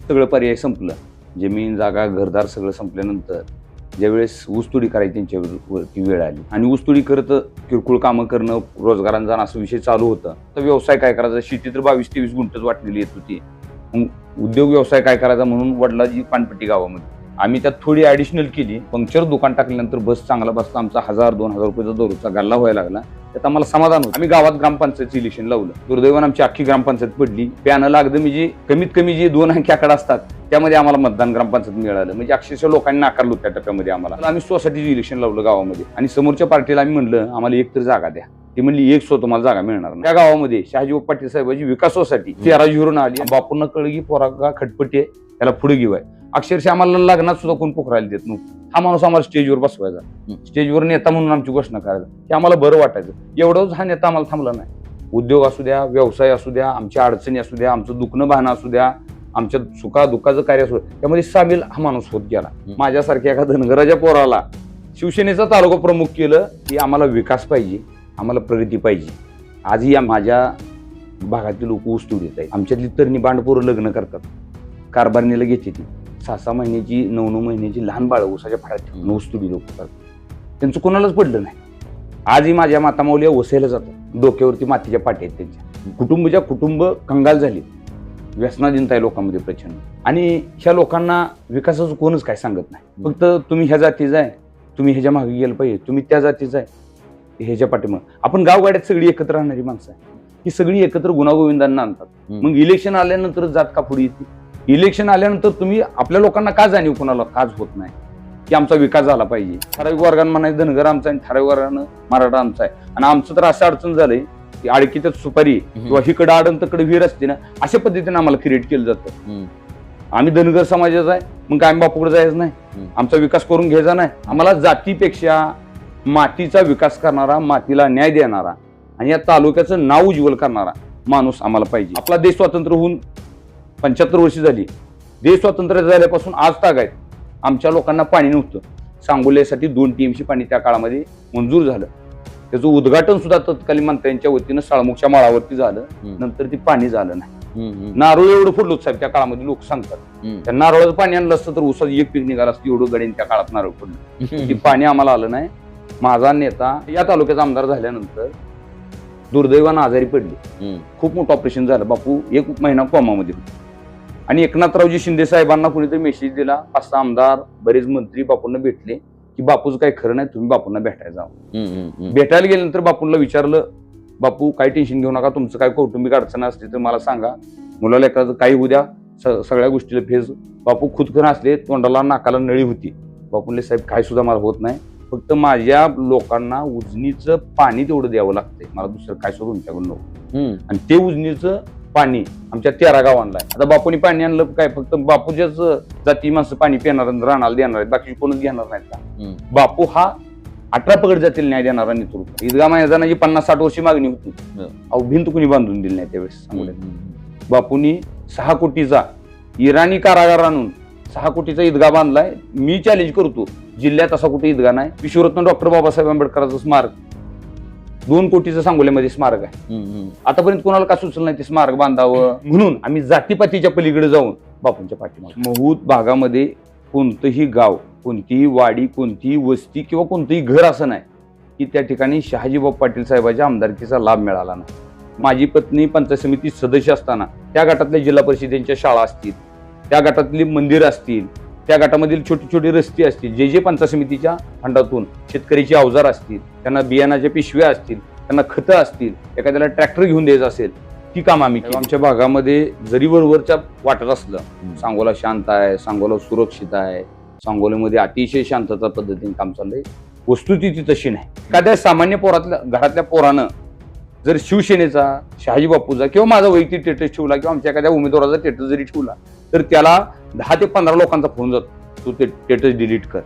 सगळं पर्याय संपलं. जमीन जागा घरदार सगळं संपल्यानंतर ज्यावेळेस ऊसतोडी करायची त्यांच्यावरती वेळ आली आणि ऊसतोडी करत किरकोळ कामं करणं, रोजगारांचा जाणं असं विषय चालू होता. तर व्यवसाय काय करायचा, शेती तर 22-23 गुंठच वाटलेली येत होती. उद्योग व्यवसाय काय करायचा म्हणून वडिलांची पानपट्टी गावामध्ये आम्ही त्यात थोडी ऍडिशनल केली. पंक्चर दुकान टाकल्यानंतर बस चांगला बसला, आमचा 1000-2000 रुपयाचा दररोजचा गल्ला व्हायला लागला. त्यात आम्हाला समाधान होतं. आम्ही गावात ग्रामपंचायतचं इलेक्शन लावलं. दुर्दैवानं आमची अख्खी ग्रामपंचायत पडली. पॅनल अगदी म्हणजे कमीत कमी जे 2 अंकी आकडा असतात त्यामध्ये आम्हाला मतदान ग्रामपंचायत मिळालं. म्हणजे अक्षरशः लोकांनी नाकारलं त्या टप्प्यामध्ये आम्हाला. आम्ही सोसायटीचं इलेक्शन लावलं गावामध्ये आणि समोरच्या पार्टीला आम्ही म्हणलं आम्हाला एक तर जागा द्या. ती म्हणली एक तुम्हाला जागा मिळणार नाही. त्या गावामध्ये शहाजी पाटील साहेबांची विकास सोसायटी 13 आली. बापूंना कळलं की पोरागा खटपटी आहे, त्याला पुढे घेवाय. अक्षरशः आम्हाला लग्नात सुद्धा कोण पोखरायला देत नव्हतं. हा माणूस आम्हाला स्टेजवर बसवायचा, स्टेजवर नेता म्हणून आमची घोषणा करायचा. हे आम्हाला बरं वाटायचं. एवढंच हा नेता आम्हाला थांबला नाही. उद्योग असू द्या, व्यवसाय असू द्या, आमच्या अडचणी असू द्या, आमचं दुखणं भाणं असू द्या, आमच्या सुखा दुःखाचं कार्य असू द्या, त्यामध्ये सामील हा माणूस होत गेला. माझ्यासारख्या एका धनगराच्या पोराला शिवसेनेचा तालुका प्रमुख केलं की आम्हाला विकास पाहिजे, आम्हाला प्रगती पाहिजे. आजही माझ्या भागातील लोक ऊस तोडीत आहेत. आमच्यातली तरणी बांडपोरं लग्न करतात, कारभारणीला घेते ती 6-6 महिन्याची 9-9 महिन्याची लहान बाळ ऊसाच्या फाळ्यात ठेवून ऊस तोडी लोक करतात. त्यांचं कोणालाच पडलं नाही. आजही माझ्या मातामाऊल्या वसायला जातात, डोक्यावरती मातीच्या पाट्या आहेत त्यांच्या. कुटुंब कंगाल झाली, व्यसनाधीनता आहे लोकांमध्ये प्रचंड. आणि ह्या लोकांना विकासाचं कोणच काय सांगत नाही. फक्त तुम्ही ह्या जातीचा आहे, तुम्ही ह्याच्या मागे गेलं पाहिजे, तुम्ही त्या जातीचा आहे, ह्याच्या पाठीमागे. आपण गावगाड्यात सगळी एकत्र राहणारी माणसं आहे, ही सगळी एकत्र गुणागोविंदांना आणतात. मग इलेक्शन आल्यानंतर जात का पुढे येते? इलेक्शन आल्यानंतर तुम्ही आपल्या लोकांना का जाणीव कोणाला काच होत नाही की आमचा विकास झाला पाहिजे? ठराविक वर्गानं म्हणायचं धनगर आमचा आहे, ठराविक वर्गानं मराठा आमचा आहे. आणि आमचं तर असं अडचण झालंय की आडकीतच सुपारी किंवा हिकडं आडन तकडे विहीर असते ना, अशा पद्धतीने आम्हाला क्रिएट केलं जातं. आम्ही धनगर समाजाचा आहे, मग काय बापूकडे जायचं नाही, आमचा विकास करून घ्यायचा नाही. आम्हाला जातीपेक्षा मातीचा विकास करणारा, मातीला न्याय देणारा आणि या तालुक्याचं नाव उज्ज्वल करणारा माणूस आम्हाला पाहिजे. आपला देश स्वातंत्र्य होऊन 75 वर्ष झाली. देश स्वातंत्र्य झाल्यापासून आज तागायत आमच्या लोकांना पाणी नव्हतं. सांगोल्यासाठी 2 TMC पाणी त्या काळामध्ये मंजूर झालं. त्याचं उद्घाटन सुद्धा तत्कालीन मंत्र्यांच्या वतीनं साळमुखच्या माळावरती झालं. नंतर ते पाणी झालं नाही. नारळ एवढं फुडलो साहेब त्या काळामध्ये लोक सांगतात. त्या नारळाचं पाणी आणलं असतं तर ऊसाचं एक पीक निघालं असतं, एवढं गडीन त्या काळात नारळ फुडलं. ते पाणी आम्हाला आलं नाही. माझा नेता या तालुक्याचा आमदार झाल्यानंतर दुर्दैवानं आजारी पडले. खूप मोठं ऑपरेशन झालं. बापू 1 महिना कोमामध्ये होते. आणि एकनाथरावजी शिंदे साहेबांना कुणीतरी मेसेज दिला. 5-6 आमदार, बरेच मंत्री बापूंना भेटले की बापूचं काही खरं नाही, तुम्ही बापूंना भेटायला जावं. भेटायला गेल्यानंतर बापूंना विचारलं, बापू काही टेन्शन घेऊ नका, तुमचं काय कौटुंबिक अडचण असली तर मला सांगा, मुलाला एखादं काही उद्या सगळ्या गोष्टीला फेस. बापू खुदखन असले, तोंडाला नाकाला नळी होती. बापूंले साहेब काय सुद्धा मला होत नाही, फक्त माझ्या लोकांना उजनीचं पाणी तेवढं द्यावं लागतंय, मला दुसरं काय सोडून त्याकडून नको. आणि ते उजनीचं पाणी आमच्या 13 गावांना आहे. आता बापूंनी पाणी आणलं काय, फक्त बापूच्याच जाती माणसं पाणी पिणार राहणार देणार आहेत, बाकी कोणच घेणार नाहीत का? बापू हा 18 पगड जातील न्याय देणारा नेतृत्व. ईदगाह मैदानाची 50-60 वर्षी मागणी होती, अहो भिंत कुणी बांधून दिली नाही त्यावेळेस. बापूंनी 6 कोटीचा इराणी कारागार आणून 6 कोटीचा ईदगाह बांधलाय. मी चॅलेंज करतो, जिल्ह्यात असा कुठे ईदगाह नाही. विश्वरत्न डॉक्टर बाबासाहेब आंबेडकरांचं स्मारक 2 कोटीचं सांगोल्यामध्ये स्मारक आहे. आतापर्यंत कोणाला का सुचलं नाही ते स्मारक बांधावं. म्हणून आम्ही जातीपातीच्या पलीकडे जाऊन बापूंच्या पाठीमागे. महूत भागामध्ये कोणतंही गाव, कोणतीही वाडी, कोणतीही वस्ती किंवा कोणतंही घर असं नाही की त्या ठिकाणी शहाजीबाऊ पाटील साहेबांच्या आमदारकीचा लाभ मिळाला नाही. माझी पत्नी पंचायत समिती सदस्य असताना त्या गटातल्या जिल्हा परिषदेच्या शाळा असतील, त्या गटातली मंदिरं असतील, त्या गटामधील छोटी छोटी रस्ते असतील, जे पंचायत समितीच्या फंडातून शेतकऱ्याची अवजार असतील, त्यांना बियाणाच्या पिशव्या असतील, त्यांना खतं असतील, एखाद्याला ट्रॅक्टर घेऊन द्यायचं असेल, ती कामं आम्ही केली. आमच्या भागामध्ये जरी वरवरच्या वाटत असलं, सांगोला शांत आहे, सांगोला सुरक्षित आहे, सांगोलीमध्ये अतिशय शांतता पद्धतीने काम चाललंय, वस्तुस्थिती तशी नाही. एखाद्या सामान्य घरातल्या पोरानं जर शिवसेनेचा, शहाजी बापूचा किंवा माझा वैयक्तिक स्टेटस ठेवला किंवा आमच्या एखाद्या उमेदवाराचा स्टेटस जरी ठेवला तर त्याला 10 ते 15 लोकांचा फोन जातो, तू ते स्टेटस डिलीट कर.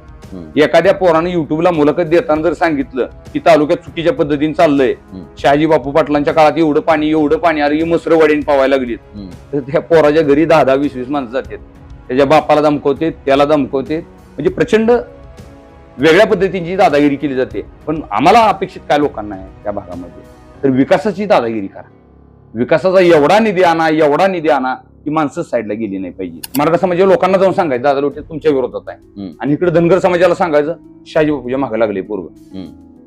एखाद्या पोरानं युट्यूबला मुलाखत देताना जर सांगितलं की तालुक्यात चुकीच्या पद्धतीने चाललंय, शहाजी बापू पाटलांच्या काळात एवढं पाणी अरे मसरं वाढीन पावायला लागलीत, तर त्या पोराच्या घरी 10-20 माणसं जातात. त्याच्या बापाला धमकवते, त्याला धमकवते. म्हणजे प्रचंड वेगळ्या पद्धतीची दादागिरी केली जाते. पण आम्हाला अपेक्षित काय लोकांना आहे त्या भागामध्ये, तर विकासाची दादागिरी करा. विकासाचा एवढा निधी आणा की ती माणसं साईडला गेली नाही पाहिजे. मराठा समाजाच्या लोकांना जाऊन सांगायचं दादा लोटे तुमच्या विरोधात आहे, आणि इकडे धनगर समाजाला सांगायचं शहाजी बापूच्या मागे लागले पोरग,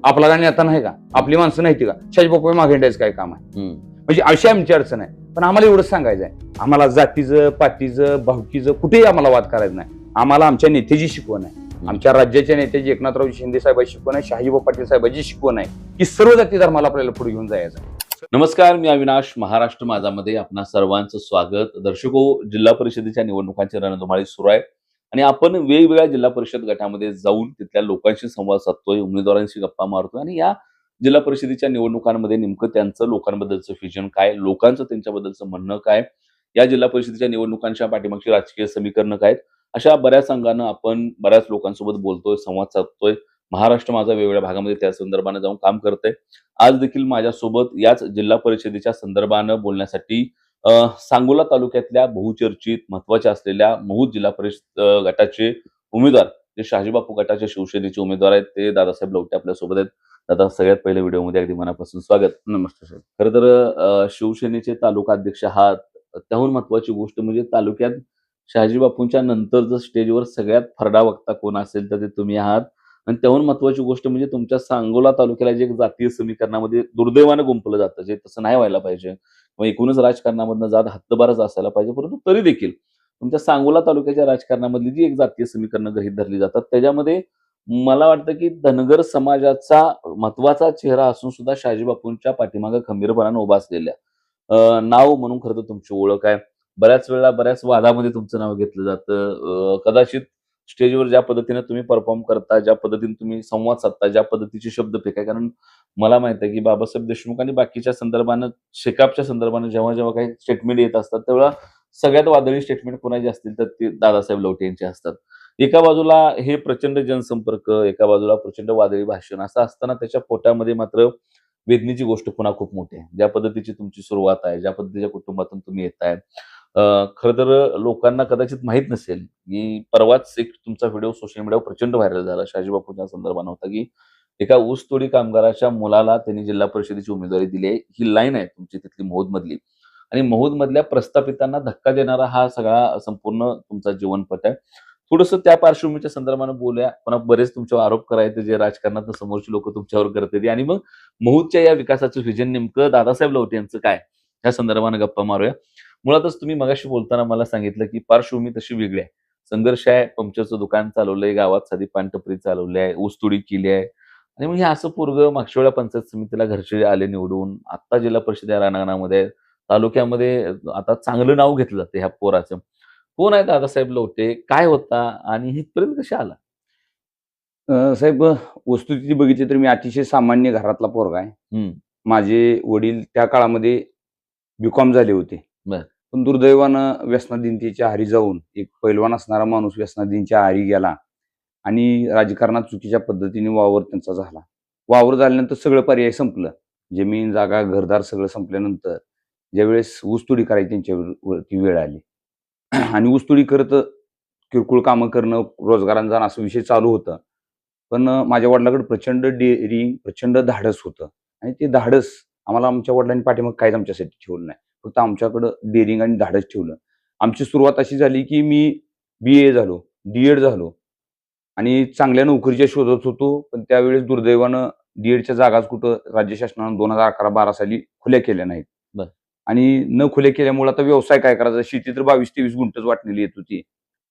आपला काय नेता नाही का, आपली माणसं नाही का, शहाजी बापूच्या मागे हिंडायचं काय काम आहे. म्हणजे अशी आमची अडचण आहे. पण आम्हाला एवढंच सांगायचं आहे, आम्हाला जातीचं पातीचं भावकीचं कुठेही आम्हाला वाद करायचं नाही. आम्हाला आमच्या नेत्याची शिकवण आहे, आमच्या राज्याच्या नेत्याची एकनाथराव शिंदे साहेबांची शिकवण आहे, शहाजीभाऊ पाटील साहेबांची शिकवण आहे की सर्व जाती धर्माला आपल्याला पुढे घेऊन जायचं आहे. नमस्कार, मी अविनाश. महाराष्ट्र माझामध्ये आपणा सर्वांचं स्वागत. दर्शको, जिल्हा परिषदेच्या निवडणुकांची रणधुमाळी सुरू आहे आणि आपण वेगवेगळ्या जिल्हा परिषद गटामध्ये जाऊन तिथल्या लोकांशी संवाद साधतोय, उमेदवारांशी गप्पा मारतोय आणि या जिल्हा परिषदेच्या निवडणुकांमध्ये नेमकं त्यांचं लोकांबद्दलचं विजन काय, लोकांचं त्यांच्याबद्दलचं म्हणणं काय, या जिल्हा परिषदेच्या निवडणुकांच्या पाठीमागची राजकीय समीकरणं काय, अशा बऱ्याच अंगानं आपण बऱ्याच लोकांसोबत बोलतोय, संवाद साधतोय. महाराष्ट्र माझा वेगवेगळ्या भागामध्ये त्या संदर्भानं जाऊन काम करतंय. आज देखील माझ्यासोबत याच जिल्हा परिषदेच्या संदर्भानं बोलण्यासाठी सांगोला तालुक्यातल्या बहुचर्चित महत्वाचे असलेल्या महूद जिल्हा परिषद गटाचे उमेदवार, जे शहाजीबापू गटाचे शिवसेनेचे उमेदवार आहेत, ते दादासाहेब लवटे आपल्यासोबत आहेत. दादा, सगळ्यात पहिल्या व्हिडिओमध्ये अगदी मनापासून स्वागत. नमस्ते साहेब. खरं तर शिवसेनेचे तालुका अध्यक्ष आहात. त्याहून महत्वाची गोष्ट म्हणजे तालुक्यात शहाजीबापूंच्या नंतर जर स्टेजवर सगळ्यात फरडा वक्ता कोण असेल तर ते तुम्ही आहात. आणि त्याहून महत्वाची गोष्ट म्हणजे तुमच्या सांगोला तालुक्याला जे जातीय समीकरणामध्ये दुर्दैवानं गुंपलं जातं, जे तसं नाही व्हायला पाहिजे, किंवा एकूणच राजकारणामधनं जात हद्दबारच असायला पाहिजे, परंतु तरी देखील तुमच्या सांगोला तालुक्याच्या राजकारणामधली जी एक जातीय समीकरणं गृहीत धरली जातात, त्याच्यामध्ये मला वाटतं की धनगर समाजाचा महत्वाचा चेहरा असून सुद्धा शहाजीबापूंच्या पाठीमागे खंबीरपणानं उभा असलेल्या नाव म्हणून खरं तर तुमची ओळख आहे. बऱ्याच वेळा बऱ्याच वादामध्ये तुमचं नाव घेतलं जातं. कदाचित स्टेजवर ज्या पद्धतीने तुम्ही परफॉर्म करता, ज्या पद्धतीने तुम्ही संवाद साधता, ज्या पद्धतीचे शब्द फेकाय, कारण मला माहित आहे की बाबासाहेब देशमुख आणि बाकीच्या संदर्भानं, शेकापच्या संदर्भानं जेव्हा जेव्हा काही स्टेटमेंट येत असतात, तेव्हा सगळ्यात वादळी स्टेटमेंट कोणाचे असतील तर ते दादासाहेब लवटे यांचे असतात. एका बाजूला हे प्रचंड जनसंपर्क, एका बाजूला प्रचंड वादळी भाषण, असं असताना त्याच्या पोटामध्ये मात्र वेदनेची गोष्ट पुन्हा खूप मोठी आहे. ज्या पद्धतीची तुमची सुरुवात आहे, ज्या पद्धतीच्या कुटुंबातून तुम्ही येताय, खरं तर लोकांना कदाचित माहित नसेल की परवाच एक तुमचा व्हिडिओ सोशल मीडियावर प्रचंड व्हायरल झाला, शहाजीबापूंच्या संदर्भानं होता, की एका ऊसतोडी कामगाराच्या मुलाला त्यांनी जिल्हा परिषदेची उमेदवारी दिली आहे. ही लाईन आहे तुमची तिथली महूद मधली, आणि महूद मधल्या प्रस्थापितांना धक्का देणारा हा सगळा संपूर्ण तुमचा जीवनपट आहे. थोडंसं त्या पार्श्वभूमीच्या संदर्भानं बोलूया. पुन्हा बरेच तुमच्यावर आरोप करायचे जे राजकारणात समोरची लोक तुमच्यावर करतात, आणि मग महूदच्या या विकासाचं व्हिजन नेमकं दादासाहेब लवटे यांचं काय, या संदर्भानं गप्पा मारूया. मुळातच तुम्ही मगाशी बोलताना मला सांगितलं की पार्श्वभूमी तशी वेगळी आहे. संघर्ष आहे, पंक्चरचं दुकान चालवलंय, गावात साधी पानटपरी चालवली आहे, ऊसतोडी केली आहे, आणि मग हे असं पोरगं मागच्या वेळेला पंचायत समितीला घरचे आले निवडून, आता जिल्हा परिषद या रानांगणामध्ये, तालुक्यामध्ये आता चांगलं नाव घेतलं जातं ह्या पोराचं. कोण आहे दादासाहेब लवटे, काय होता आणि इथपर्यंत कशा आला? साहेब, वस्तुस्थिती बघितली तर मी अतिशय सामान्य घरातला पोरगा आहे. माझे वडील त्या काळामध्ये बीकॉम झाले होते. बर. पण दुर्दैवानं व्यसनाधीनतेच्या आहारी जाऊन एक पैलवान असणारा माणूस व्यसनाधीनच्या आहारी गेला आणि राजकारणात चुकीच्या पद्धतीने वावर त्यांचा झाला. वावर झाल्यानंतर सगळं पर्याय संपलं. जमीन जागा घरदार सगळं संपल्यानंतर ज्यावेळेस ऊसतोडी करायची त्यांच्यावरती वेळ आली आणि ऊसतोडी करत किरकोळ कामं करणं, रोजगारांना जाणं असं विषय चालू होतं. पण माझ्या वडिलांकडे प्रचंड डेअरिंग, प्रचंड धाडस होतं, आणि ते धाडस आम्हाला आमच्या वडिलांनी पाठीमागे काहीच आमच्यासाठी ठेवलं नाही, फक्त आमच्याकडं डेअरिंग आणि धाडस ठेवलं. आमची सुरुवात अशी झाली की मी BA झालो, D.Ed झालो आणि चांगल्या नोकरीच्या शोधत होतो. पण त्यावेळेस दुर्दैवानं D.Edच्या जागाच कुठं राज्य शासनानं 2011-12 साली खुल्या केल्या नाहीत. आणि न खुल्या केल्यामुळे आता व्यवसाय काय करायचा, शेती तर 22-23 गुंठच वाटलेली येत होती.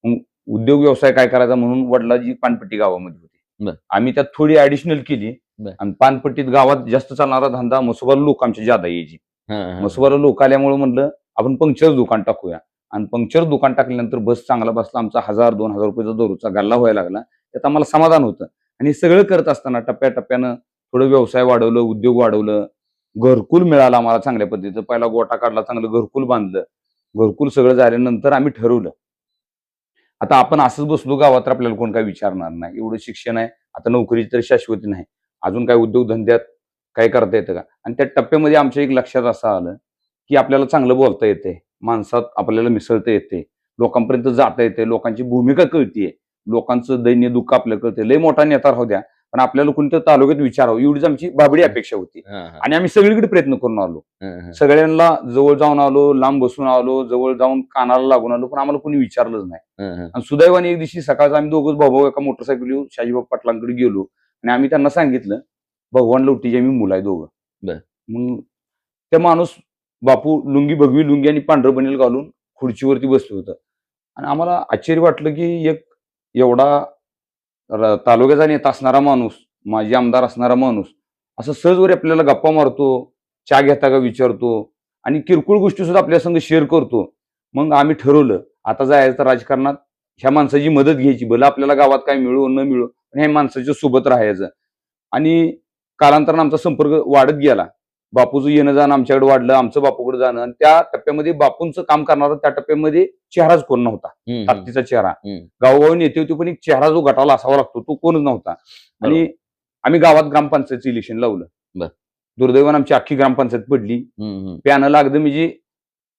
मग उद्योग व्यवसाय काय करायचा म्हणून वडिलांची पानपट्टी गावामध्ये होती. आम्ही त्यात थोडी ऍडिशनल केली, आणि पानपट्टीत गावात जास्त चालणारा धंदा मसुबाला लोक आमच्या जादा यायची. मसुबाला लोक आल्यामुळे म्हणलं आपण पंक्चर दुकान टाकूया, आणि पंक्चर दुकान टाकल्यानंतर बस चांगला बसला, आमचा 1000-2000 रुपयाचा दररोजचा गल्ला व्हायला लागला. त्यात आम्हाला समाधान होतं. आणि सगळं करत असताना टप्प्याटप्प्यानं थोडं व्यवसाय वाढवलं, उद्योग वाढवलं, घरकुल मिळालं आम्हाला चांगल्या पद्धतीचं. पहिला गोटा काढला, चांगलं घरकुल बांधलं. घरकुल सगळं झाल्यानंतर आम्ही ठरवलं, आता आपण असंच बसलो गावात तर आपल्याला कोण काय विचारणार नाही. एवढं शिक्षण आहे, आता नोकरीची तर शाश्वती नाही, अजून काय उद्योगधंद्यात काय करता येतं का. आणि त्या टप्प्यामध्ये आमच्या एक लक्षात असं आलं की आपल्याला चांगलं बोलता येते, माणसात आपल्याला मिसळता येते, लोकांपर्यंत जाता येते, लोकांची भूमिका कळतीये, लोकांचं दैन्य दुःख आपल्याला कळते. लय मोठा नेता राहू द्या, पण आपल्याला कोणत्या तालुक्यात विचारावं एवढीच आमची बाबडी अपेक्षा होती. आणि आम्ही सगळीकडे प्रयत्न करून आलो, सगळ्यांना जवळ जाऊन आलो, लांब बसून आलो, जवळ जाऊन कानाला लागून आलो, पण आम्हाला कोणी विचारलंच नाही. आणि सुदैवाने एक दिवशी सकाळचा आम्ही दोघंच भाऊ एका मोटरसायकल येऊन शाजीबाब पाटलांकडे गेलो आणि आम्ही त्यांना सांगितलं, भगवान लवटीचे आम्ही मुलं आहे दोघं. मग त्या माणूस बापू भगवी लुंगी आणि पांढरं बनेल घालून खुर्चीवरती बसलं होतं आणि आम्हाला आश्चर्य वाटलं की एक एवढा तालुक्याचा नेता असणारा माणूस, माजी आमदार असणारा माणूस असं सहजवर आपल्याला गप्पा मारतो, चहा घेता का विचारतो आणि किरकोळ गोष्टी सुद्धा आपल्या संग शेअर करतो. मग आम्ही ठरवलं आता जायचं तर राजकारणात ह्या माणसाची मदत घ्यायची, भलं आपल्याला गावात काय मिळो न मिळो पण ह्या माणसाच्या सोबत राहायचं. आणि कालांतरानं आमचा संपर्क वाढत गेला, बापूचं येणं जाणं आमच्याकडे वाढलं, आमचं बापूकडे जाणं. आणि त्या टप्प्यामध्ये बापूंचं काम करणारा त्या टप्प्यामध्ये चेहराच कोण नव्हता, ताकदीचा चेहरा. गावोगावी नेते होते पण एक चेहरा जो गटाला असावा लागतो तो कोणच नव्हता. आणि आम्ही गावात ग्रामपंचायतचं इलेक्शन लावलं. दुर्दैवानं आमची अख्खी ग्रामपंचायत पडली. पॅनल अगदी म्हणजे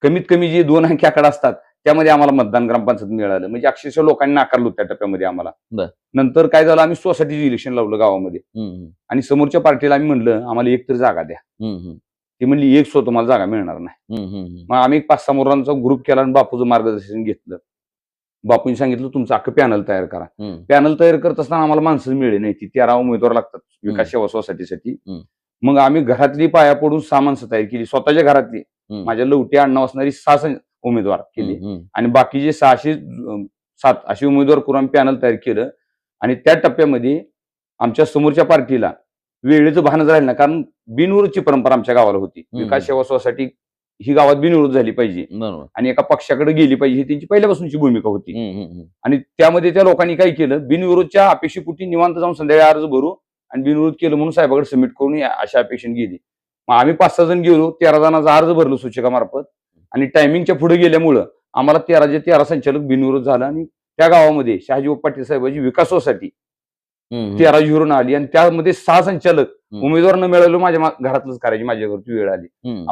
कमीत कमी जे 2 अंकी आकडा असतात त्यामध्ये आम्हाला मतदान ग्रामपंचायत मिळालं. म्हणजे अक्षरशः लोकांनी नाकारलं त्या टप्प्यामध्ये आम्हाला. नंतर काय झालं, आम्ही सोसायटीचं इलेक्शन लावलं गावामध्ये आणि समोरच्या पार्टीला आम्ही म्हणलं आम्हाला एक तरी जागा द्या. ती म्हणली एक सो तुम्हाला जागा मिळणार नाही. मग आम्ही 5-6 मुलांचा ग्रुप केला आणि बापूचं मार्गदर्शन घेतलं. बापूंनी सांगितलं तुमचं अख्खं पॅनल तयार करा. पॅनल तयार करत असताना आम्हाला माणसं मिळेली नाही, ती 13 उमेदवार लागतात विकास सेवा सोसायटीसाठी. मग आम्ही घरातली पाया पडून 6 माणसं तयार केली, स्वतःच्या घरातली. माझ्या लवटी आडनाव असणारी 6 उमेदवार केली आणि बाकीचे 607 असे उमेदवार करून आम्ही पॅनल तयार केलं. आणि त्या टप्प्यामध्ये आमच्या समोरच्या पार्टीला वेळेचं भानच राहिलं ना, कारण बिनविरोधची परंपरा आमच्या गावाला होती. विकास सेवा सोसायटी ही गावात बिनविरोध झाली पाहिजे आणि एका पक्षाकडे गेली पाहिजे ही त्यांची पहिल्यापासूनची भूमिका होती. आणि त्यामध्ये त्या लोकांनी काय केलं, बिनविरोधच्या अपेक्षेपोटी निवांत जाऊन संध्याकाळी अर्ज भरू आणि बिनविरोध केलं म्हणून साहेबाकडे सबमिट करून अशा अपेक्षेने गेली. मग आम्ही 5-6 जण गेलो, 13 जणांचा अर्ज भरलो सूचकामार्फत आणि टायमिंगच्या पुढे गेल्यामुळं आम्हाला 13 संचालक बिनविरोध झाला. आणि त्या गावामध्ये शहाजीबाब पाटील साहेबांची विकास सोसायटी 13-0 आली आणि त्यामध्ये 6 संचालक उमेदवार न मिळालो, माझ्या घरातलंच करायची माझ्यावरती वेळ आली.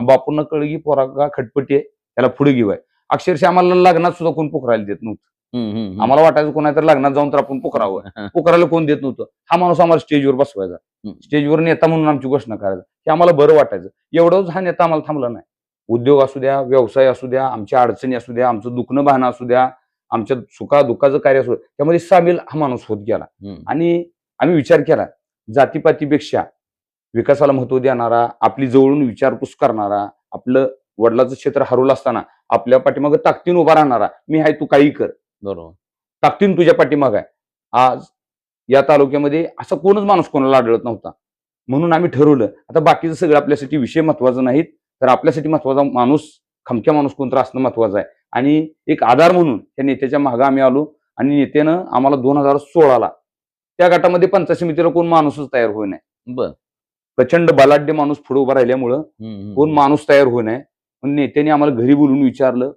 बापूंना कळलं की पोरागा खटपटी आहे, त्याला पुढे घेऊय. अक्षरशः आम्हाला लग्नात सुद्धा कोण पोखरायला देत नव्हतं. आम्हाला वाटायचं कोणाला लग्नात जाऊन तर आपण पोखरावं, पोखरायला कोण देत नव्हतं. हा माणूस आम्हाला स्टेजवर बसवायचा, स्टेजवर नेता म्हणून आमची घोषणा करायचा, हे आम्हाला बरं वाटायचं. एवढंच हा नेता आम्हाला थांबला नाही. उद्योग असू द्या, व्यवसाय असू द्या, आमच्या अडचणी असू द्या, आमचं दुखणं बहाणं असू द्या, आमच्या सुखा-दुःखाचं कार्य असू द्या, त्यामध्ये सामील हा माणूस होत गेला. आणि आम्ही विचार केला, जातीपातीपेक्षा विकासाला महत्व देणारा, आपली जवळून विचारपूस करणारा, आपलं वडिलाचं क्षेत्र हरवलं असताना आपल्या पाठीमागं ताकदीनं उभा राहणारा, मी आहे तू काही कर, बरोबर ताकदीनं तुझ्या पाठीमागं आहे. आज या तालुक्यामध्ये असा कोणच माणूस कोणाला आढळत नव्हता. म्हणून आम्ही ठरवलं आता बाकीचं सगळं आपल्यासाठी विषय महत्वाचं नाहीत, तर आपल्यासाठी महत्वाचा माणूस, खमक्या माणूस कोणतं असणं महत्वाचं आहे. आणि एक आधार म्हणून त्या नेत्याच्या मागं आम्ही आलो आणि नेत्यानं आम्हाला 2016ला त्या गटामध्ये पंचायत समितीला कोण माणूसच तयार होई नाही. प्रचंड बलाढ्य माणूस पुढे उभा राहिल्यामुळं कोण माणूस तयार होई नाही. पण नेत्याने आम्हाला घरी बोलून विचारलं,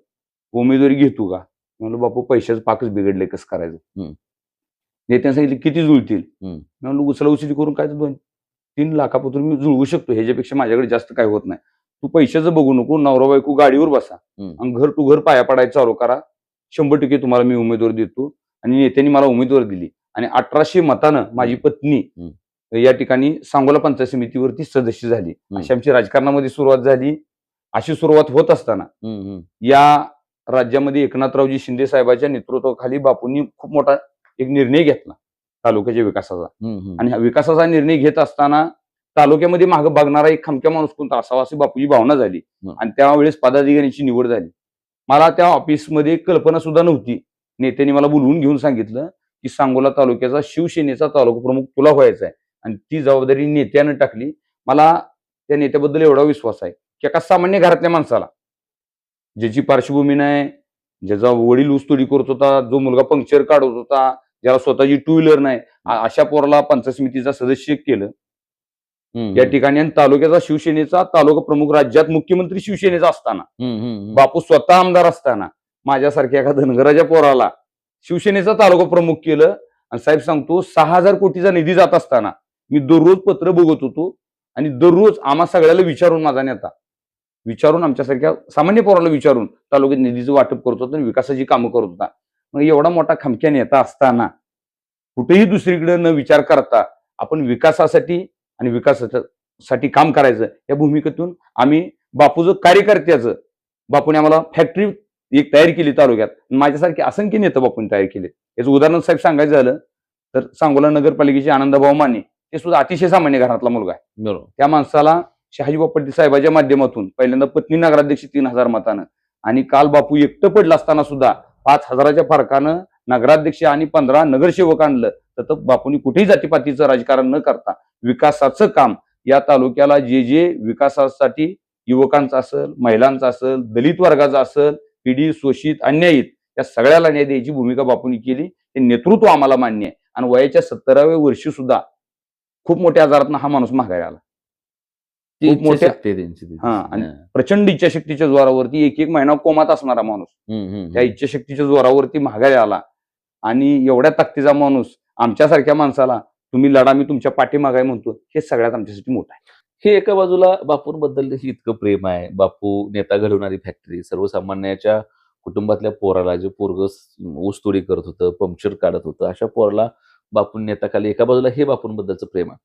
उमेदवारी घेतो का? म्हणलं बापू पैशाचं पाकच बिघडलंय, कसं करायचं? नेत्याने सांगितलं किती जुळतील? म्हणलं उचला उचली करून काय 2-3 लाखापासून मी जुळवू शकतो, ह्याच्यापेक्षा माझ्याकडे जास्त काय होत नाही. तू पैशाचं बघू नको, नवरा बायको गाडीवर बसा आणि घर टू घर पाया पडायला चालू करा, 100% तुम्हाला मी उमेदवार देतो. आणि नेत्यांनी मला उमेदवार दिली आणि 1800 मतानं माझी पत्नी या ठिकाणी सांगोला पंचायत समितीवरती सदस्य झाली. अशी आमची राजकारणामध्ये सुरुवात झाली. अशी सुरुवात होत असताना या राज्यामध्ये एकनाथरावजी शिंदे साहेबांच्या नेतृत्वाखाली बापूंनी खूप मोठा एक निर्णय घेतला तालुक्याच्या विकासाचा. आणि हा विकासाचा निर्णय घेत असताना तालुक्यामध्ये मागं बघणारा एक खमक्या माणूस कोणता असावा अशी बापूची भावना झाली. आणि त्यावेळेस पदाधिकाऱ्यांची निवड झाली. मला त्या ऑफिसमध्ये कल्पना सुद्धा नव्हती. नेत्यांनी मला बोलवून घेऊन सांगितलं की सांगोला तालुक्याचा शिवसेनेचा तालुका प्रमुख तुला व्हायचा आहे. आणि ती जबाबदारी नेत्यानं टाकली. मला त्या नेत्याबद्दल एवढा विश्वास आहे की एका सामान्य घरातल्या माणसाला, ज्याची पार्श्वभूमी नाही, ज्याचा वडील ऊसतोडी करत होता, जो मुलगा पंक्चर काढत होता, ज्याला स्वतःची 2 व्हीलर नाही, अशा पोराला पंचायत समितीचा सदस्य केलं या ठिकाणी. आणि तालुक्याचा शिवसेनेचा तालुका प्रमुख, राज्यात मुख्यमंत्री शिवसेनेचा असताना, बापू स्वतः आमदार असताना माझ्यासारख्या एका धनगराच्या पोराला शिवसेनेचा तालुका प्रमुख केलं. आणि साहेब सांगतो 6000 कोटीचा निधी जात असताना मी दररोज पत्र बघत होतो आणि दररोज आम्हा सगळ्याला विचारून, माझा नेता विचारून, आमच्यासारख्या सामान्य पोराला विचारून तालुक्यात निधीचं वाटप करत होता आणि विकासाची कामं करत होता. मग एवढा मोठा खमक्या नेता असताना कुठेही दुसरीकडे न विचार करता आपण विकासासाठी आणि विकासासाठी काम करायचं या भूमिकेतून आम्ही बापूचं कार्यकर्त्याचं बापूने आम्हाला फॅक्टरी एक तयार केली तालुक्यात. माझ्यासारखे असंख्य नेते बापूंनी तयार केले. याचं उदाहरण साहेब सांगायचं झालं तर सांगोला नगरपालिकेचे आनंदभाऊ माने ते सुद्धा अतिशय सामान्य घरातला मुलगा आहे. बरोबर. त्या माणसाला शहाजीबापू पाटील साहेबाच्या माध्यमातून पहिल्यांदा पत्नी नगराध्यक्ष 3000 मतानं आणि काल बापू एकटं पडलं असताना सुद्धा 5000च्या फरकानं नगराध्यक्ष आणि 15 नगरसेवक आणलं. तर बापूंनी कुठेही जातीपातीचं राजकारण न करता विकासाचं काम या तालुक्याला जे विकासासाठी युवकांचा असेल, महिलांचा असेल, दलित वर्गाचा असेल, पीडित, शोषित, अन्यायित या सगळ्याला न्याय द्यायची भूमिका बापूंनी केली. ते नेतृत्व आम्हाला मान्य आहे. आणि वयाच्या 70व्या वर्षी सुद्धा खूप मोठ्या आजारातून हा माणूस माघारी आला. खूप मोठ्या आणि प्रचंड इच्छाशक्तीच्या जोरावरती एक महिना कोमात असणारा माणूस त्या इच्छाशक्तीच्या जोरावरती माघारी आला. आणि एवढ्या ताकदीचा माणूस आमच्यासारख्या माणसाला तुम्ही लढा मी तुमच्या पाठीमागे आहे म्हणतो हे सगळ्यात आमच्यासाठी मोठं आहे. हे एका बाजूला बापूंबद्दल इतकं प्रेम आहे. बापू नेता घडवणारी फॅक्टरी, सर्वसामान्याच्या कुटुंबातल्या पोराला जे पोरग ऊसतोडी करत होतं, पंक्चर काढत होतं, अशा पोराला बापून नेताखाली एका बाजूला हे बापूंबद्दलचं प्रेम आहे.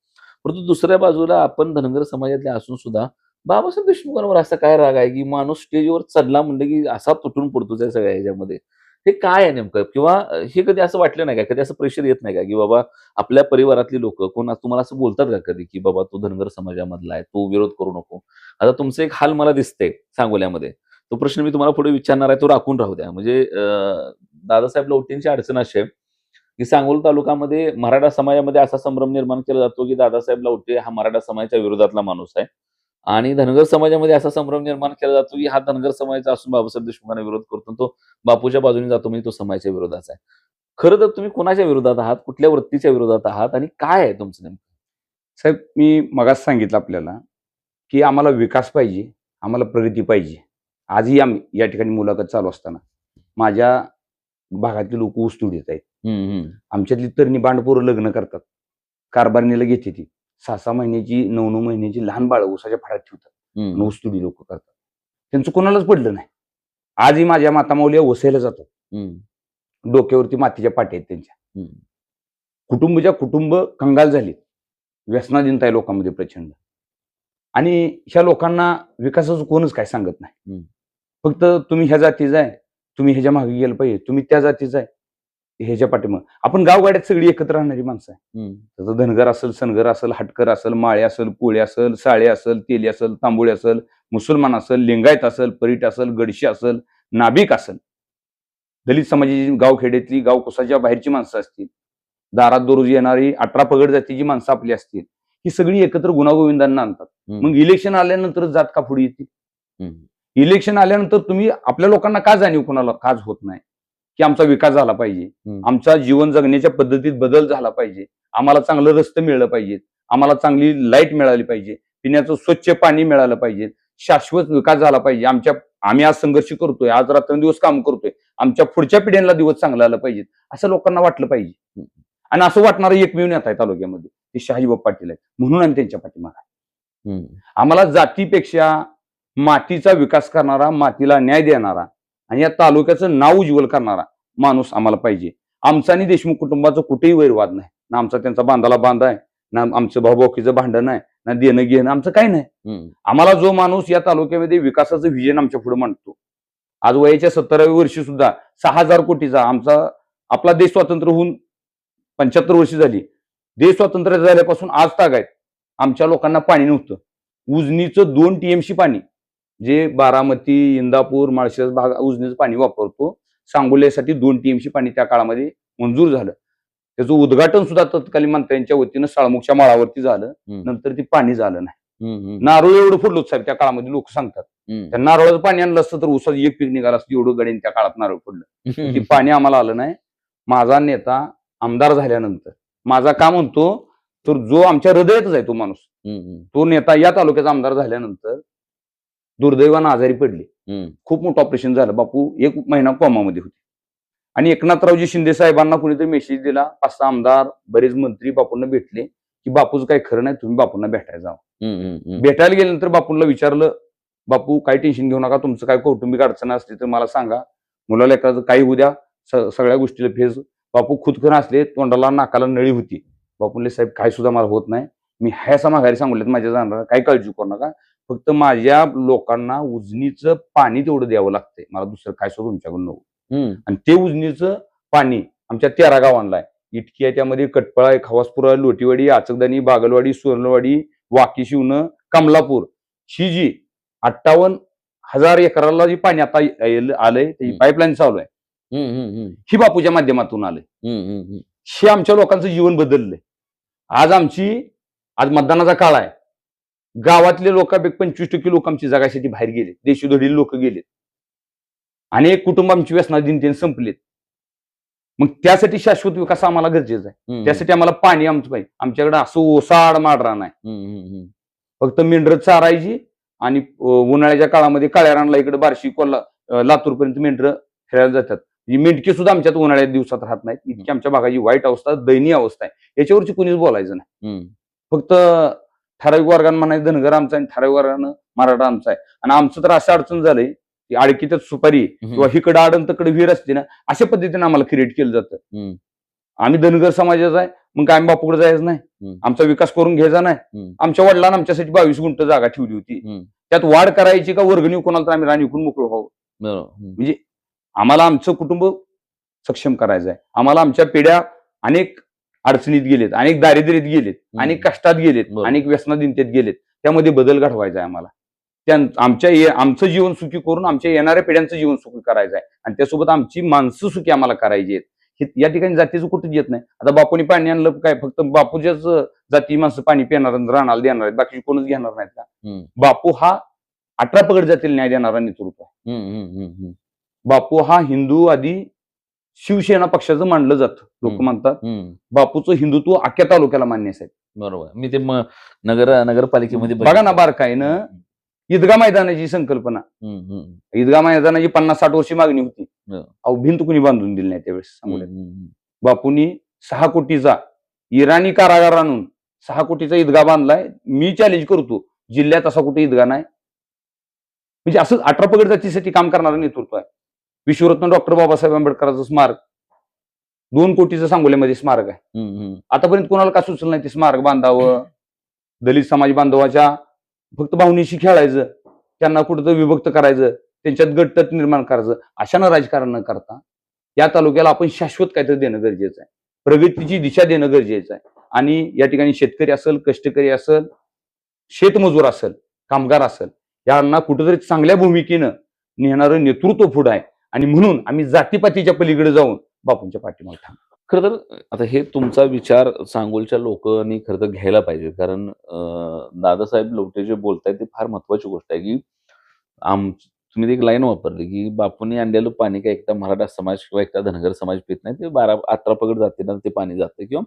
परंतु दुसऱ्या बाजूला आपण धनगर समाजातले असून सुद्धा बाबासाहेब देशमुखांवर असा काय राग आहे की माणूस स्टेजवर चढला म्हणलं की असा तुटून पडतो त्या सगळ्या ह्याच्यामध्ये. हे काय आहे नेमकं? किंवा हे कधी असं वाटलं नाही का, कधी असं प्रेशर येत नाही का की बाबा आपल्या परिवारातली लोक कोण तुम्हाला असं बोलतात का कधी की बाबा तू धनगर समाजामधला आहे, तू विरोध करू नको? आता तुमचं एक हाल मला दिसतंय सांगोल्यामध्ये, तो प्रश्न मी तुम्हाला पुढे विचारणार आहे, तो राखून राहू द्या. म्हणजे दादासाहेब लवटेंची अडचण अशी आहे की सांगोला तालुक्यामध्ये मराठा समाजामध्ये असा संभ्रम निर्माण केला जातो की दादासाहेब लवटे हा मराठा समाजाच्या विरोधातला माणूस आहे आणि धनगर समाजामध्ये असा संभ्रम निर्माण केला जातो की हा धनगर समाजाचा असून बाबासाहेब देशमुखांना विरोध करतो, तो बापूच्या बाजूने जातो म्हणजे तो समाजाच्या विरोधाचा आहे. खरं तर तुम्ही कोणाच्या विरोधात आहात, कुठल्या वृत्तीच्या विरोधात आहात आणि काय आहे तुमचं नेमकं? साहेब मी मगाच सांगितलं आपल्याला की आम्हाला विकास पाहिजे, आम्हाला प्रगती पाहिजे. आजही आम्ही या ठिकाणी मुलाखत चालू असताना माझ्या भागातली लोक ऊसतोडीत आहेत. आमच्यातली तरणी बांडपोरं लग्न करतात, कारभारणीला घेते ती 6-6 महिन्याची 9-9 महिन्याची लहान बाळ ऊसाच्या फळात ठेवतात. ऊसतोडी लोक करतात. त्यांचं कोणालाच पडलं नाही. आजही माझ्या मातामाऊल्या वसायला जातात. डोक्यावरती मातीच्या पाट्या आहेत त्यांच्या. कुटुंब कंगाल झाली, व्यसनाधीनता आहे लोकांमध्ये प्रचंड. आणि ह्या लोकांना विकासाचं कोणच काय सांगत नाही. फक्त तुम्ही ह्या जातीचा आहे, तुम्ही ह्याच्या मागे गेलं पाहिजे, तुम्ही त्या जातीचा आहे, ह्याच्या पाठीमाग. आपण गावगाड्यात सगळी एकत्र राहणारी माणसं आहे. त्याचं धनगर असेल, सनगर असेल, हटकर असेल, माळे असेल, पोळे असेल, साळे असेल, तेली असेल, तांबोळी असेल, मुसलमान असेल, लिंगायत असेल, परीट असेल, गडशी असेल, नाभिक असेल, दलित समाजाची गावखेड्यातली गावकुसाच्या बाहेरची माणसं असतील, दारात दररोज येणारी 18 पगड जातीची माणसं आपली असतील, ही सगळी एकत्र गुणागोविंदांना आणतात. मग इलेक्शन आल्यानंतर जात का पुढे येते? इलेक्शन आल्यानंतर तुम्ही आपल्या लोकांना का जाणीव कोणाला काज होत नाही की आमचा विकास झाला पाहिजे, आमचा जीवन जगण्याच्या पद्धतीत बदल झाला पाहिजे, आम्हाला चांगलं रस्ते मिळलं पाहिजे, आम्हाला चांगली लाईट मिळाली पाहिजे, पिण्याचं स्वच्छ पाणी मिळालं पाहिजे, शाश्वत विकास झाला पाहिजे. आम्ही आज संघर्ष करतोय, आज रात्रंदिवस काम करतोय, आमच्या पुढच्या पिढ्यांना दिवस चांगला आला पाहिजे असं लोकांना वाटलं पाहिजे. आणि असं वाटणारं एकमेव नेता आहे तालुक्यामध्ये, ते शहाजीबापू पाटील आहेत. म्हणून आम्ही त्यांच्या पाठीमागे आहे. आम्हाला जातीपेक्षा मातीचा विकास करणारा, मातीला न्याय देणारा आणि या तालुक्याचं नाव उज्ज्वल करणारा माणूस आम्हाला पाहिजे. आमचा आणि देशमुख कुटुंबाचा कुठेही वैरवाद नाही, ना आमचा त्यांचा बांधाला बांध आहे, ना आमचं भाऊभाऊकीचं भांडण आहे, ना देणं घेणं, आमचं काही नाही. आम्हाला जो माणूस या तालुक्यामध्ये विकासाचं व्हिजन आमच्या पुढे मांडतो. आज वयाच्या 70व्या वर्षी सुद्धा 6000 कोटीचा आपला देश स्वातंत्र्य होऊन 75 वर्ष झाली. देश स्वातंत्र्य झाल्यापासून आज तागायत आमच्या लोकांना पाणी नव्हतं. उजनीचं 2 TMC पाणी जे बारामती, इंदापूर, माळशिरस भाग उजनीचं पाणी वापरतो, सांगोल्यासाठी 2 TMC पाणी त्या काळामध्ये मंजूर झालं. त्याचं उद्घाटन सुद्धा तत्कालीन मंत्र्यांच्या वतीनं साळमुखच्या माळावरती झालं. नंतर ते पाणी झालं नाही. नारळ एवढं फुडलं साहेब त्या काळामध्ये लोक सांगतात. त्या नारळाचं पाणी आणलं असतं तर उसाचं एक पीक निघालं असतं, एवढं गडीन त्या काळात नारळ फुडलं. ते पाणी आम्हाला आलं नाही. माझा नेता आमदार झाल्यानंतर माझा का म्हणतो तर जो आमच्या हृदयातच आहे तो माणूस, तो नेता या तालुक्याचा आमदार झाल्यानंतर दुर्दैवानं आजारी पडले. खूप मोठं ऑपरेशन झालं. बापू 1 महिना कोमामध्ये होते. आणि एकनाथरावजी शिंदे साहेबांना कुणीतरी मेसेज दिला, 5-6 आमदार, बरेच मंत्री बापूंना भेटले की बापूचं काही खरं नाही, तुम्ही बापूंना भेटायला जावं. भेटायला गेल्यानंतर बापूंना विचारलं, बापू काही टेन्शन घेऊ नका, तुमचं काय कौटुंबिक अडचण असली तर मला सांगा, मुलाला एखादं काही होऊ द्या, सगळ्या गोष्टीला फेस. बापू खुदखन असले, तोंडाला नाकाला नळी होती. बापूले साहेब काय सुद्धा मला होत नाही, मी ह्याचा माघारी सांगून माझ्या जाणार, काही काळजी करू नका, फक्त माझ्या लोकांना उजनीचं पाणी तेवढं द्यावं लागतंय, मला दुसरं काय सुद्धा तुमच्याकडून नको. आणि ते उजनीचं पाणी आमच्या 13 गावांना आहे. इटकी आहे, त्यामध्ये कटपळा आहे, खवासपुरा, लोटीवाडी, आचकदानी, बागलवाडी, सुवर्णवाडी, वाकी, शिवणं, कमलापूर, ही जी 58,000 एकराला जे पाणी आता आलंय त्याची पाईपलाईन चालू आहे, ही बापूच्या माध्यमातून आलंय. हे आमच्या लोकांचं जीवन बदललंय. आज मतदानाचा काळ आहे. गावातले लोकांपैकी 25% लोक आमची जगासाठी बाहेर गेले, देशोधडील लोक गेलेत. अनेक कुटुंब आमची व्यसनाधीनतेने संपलेत. मग त्यासाठी शाश्वत विकास आम्हाला गरजेचा आहे. त्यासाठी आम्हाला पाणी आमचं पाहिजे. आमच्याकडे असं ओसाड माडरा नाही, फक्त मेंढरं चारायची आणि उन्हाळ्याच्या काळामध्ये काळ्यारानला इकडे बार्शी, लातूरपर्यंत मेंढरं फिरायला जातात. मेंढके सुद्धा आमच्यात उन्हाळ्यात दिवसात राहत नाहीत. इतकी आमच्या भागाची वाईट अवस्था, दयनीय अवस्था आहे. याच्यावरची कोणीच बोलायचं नाही. फक्त ठराविक वर्गानं म्हणायचं धनगर आमचा आहे, ठराविक वर्गानं मराठा आमचा आहे. आणि आमचं तर असं अडचण झालंय की आडकीतच सुपारी किंवा हिकडं आडन तकडे विहीर असते ना, अशा पद्धतीने आम्हाला क्रिएट केलं जातं. आम्ही धनगर समाजाचा आहे, मग आम्ही बापूकडे जायचं नाही, आमचा विकास करून घ्यायचा नाही. आमच्या वडिलांना आमच्यासाठी 22 गुंठ जागा ठेवली होती, त्यात वाढ करायची का वर्गणी विकून तर आम्ही रान विकून मोकळं व्हावं. म्हणजे आम्हाला आमचं कुटुंब सक्षम करायचं आहे. आम्हाला आमच्या पिढ्या अनेक अडचणीत गेलेत, अनेक दारिद्र्यात गेलेत, अनेक कष्टात गेलेत, अनेक व्यसनाधीनतेत गेलेत. त्यामध्ये बदल घडवायचा आहे आम्हाला. आमचं जीवन सुखी करून आमच्या येणाऱ्या पिढ्यांचं जीवन सुखी करायचं आहे. आणि त्यासोबत आमची माणसं सुखी आम्हाला करायची आहेत. या ठिकाणी जातीचं कुठंच येत नाही. आता बापूनी पाणी आणलं काय, फक्त बापूच्याच जाती माणसं पाणी पिणार, राणाला देणार आहेत, बाकी कोणच घेणार नाहीत का? बापू हा 18 पगड जातील न्याय देणारा नेतृत्व आहे. बापू हा हिंदू आधी शिवसेना पक्षाचं मानलं जातं. लोक म्हणतात बापूचं हिंदुत्व अख्ख्या तालुक्याला मान्य आहे. बरोबर. मी ते नगरपालिकेमध्ये बघा ना, बारकाईनं ईदगाह मैदानाची संकल्पना, ईदगाह मैदानाची 50-60 वर्षी मागणी होती. अहो, भिंत कुणी बांधून दिली नाही त्यावेळेस. बापूंनी 6 कोटीचा इराणी कारागार आणून 6 कोटीचा ईदगाह बांधलाय. मी चॅलेंज करतो, जिल्ह्यात असा कुठे ईदगाह नाही. म्हणजे असं 18 पगड जातीसाठी काम करणारं नेतृत्व आहे. विश्वरत्न डॉक्टर बाबासाहेब आंबेडकरांचं स्मारक 2 कोटीचं सांगोल्यामध्ये स्मारक आहे. आतापर्यंत कोणाला का सुचलं नाही ते स्मारक बांधावं. दलित समाज बांधवाच्या फक्त भावनेशी खेळायचं, त्यांना कुठं विभक्त करायचं, त्यांच्यात गटतट निर्माण करायचं, अशानं राजकारण न करता या तालुक्याला आपण शाश्वत काहीतरी देणं गरजेचं आहे. प्रगतीची दिशा देणं गरजेचं आहे. आणि या ठिकाणी शेतकरी असेल, कष्टकरी असेल, शेतमजूर असेल, कामगार असेल, यांना कुठेतरी चांगल्या भूमिकेनं नेणारं नेतृत्व पुढं आहे. आणि म्हणून आम्ही जातीपातीच्या पलीकडे जाऊन बापूंच्या पाठीमागे थांबतो. खरं तर आता हे तुमचा विचार सांगोलच्या लोकांनी खरं तर घ्यायला पाहिजे. कारण दादासाहेब लवटे जे बोलतायत ते फार महत्वाची गोष्ट आहे की तुम्ही एक लाईन वापरली की बापूंनी आणलेलं पाणी काय एकटा मराठा समाज किंवा एकटा धनगर समाज पित नाही, ते 18 पगड जातीनं ते पाणी जाते, किंवा